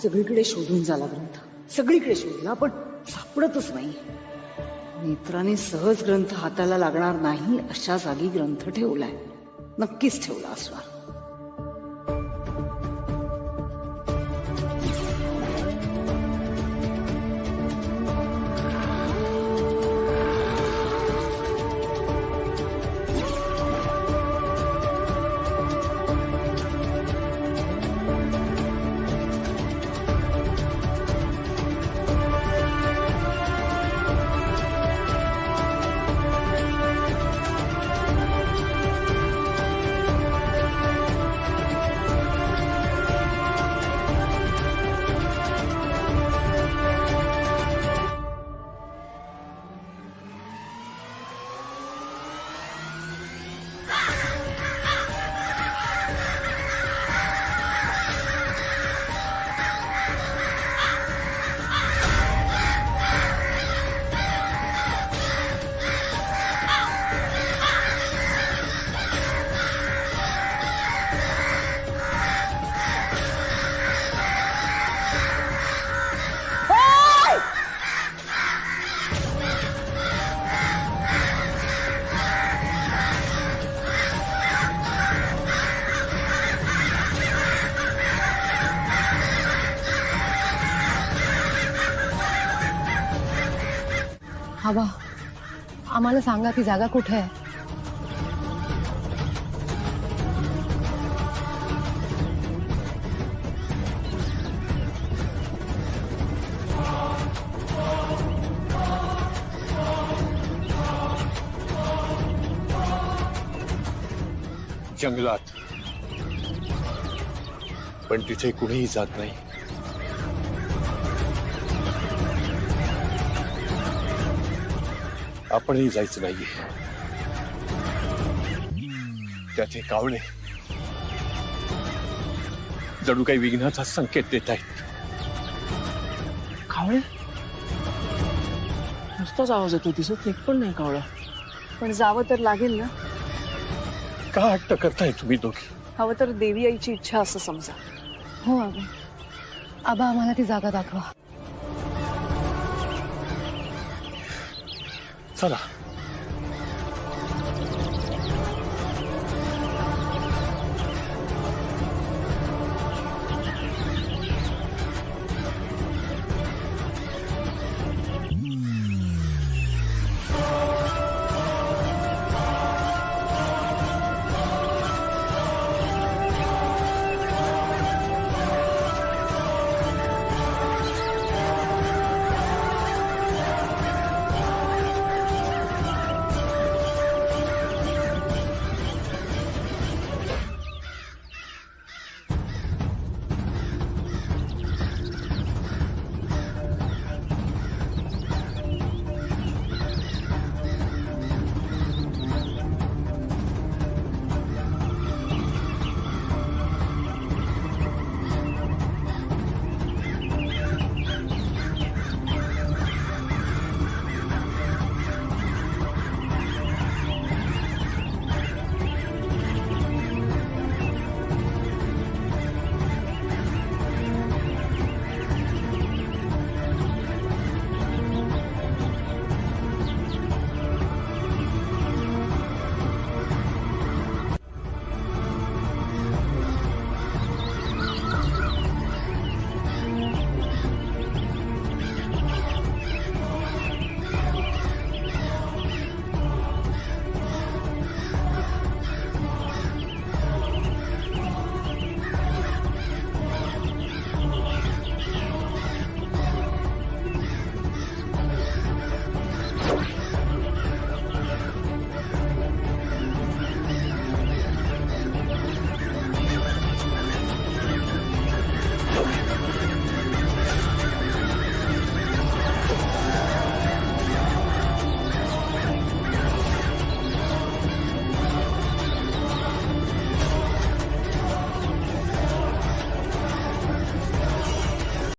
सगळीकडे शोधून झाला ग्रंथ, सगळीकडे शोधला पण सापडतच नाही. नेत्राने सहज ग्रंथ हाताला लागणार नाही अशा जागी ग्रंथ ठेवलाय. नक्कीच ठेवला असणार. आबा, आम्हाला सांगा ती जागा कुठे आहे. जंगलात. पण तिथे कुणीही जात नाही. आपणही जायचं नाहीये. त्याचे कावळे जणू काही विघ्नाचा संकेत देत आहेत. कावळे नुसताच आवाज येतो, दिसत एक पण नाही कावळा. पण जावं तर लागेल ना. का हट्ट करताय तुम्ही दोघी? हवं तर देवी आईची इच्छा असं समजा. हो आबा, आबा आम्हाला ती जागा दाखवा. चला.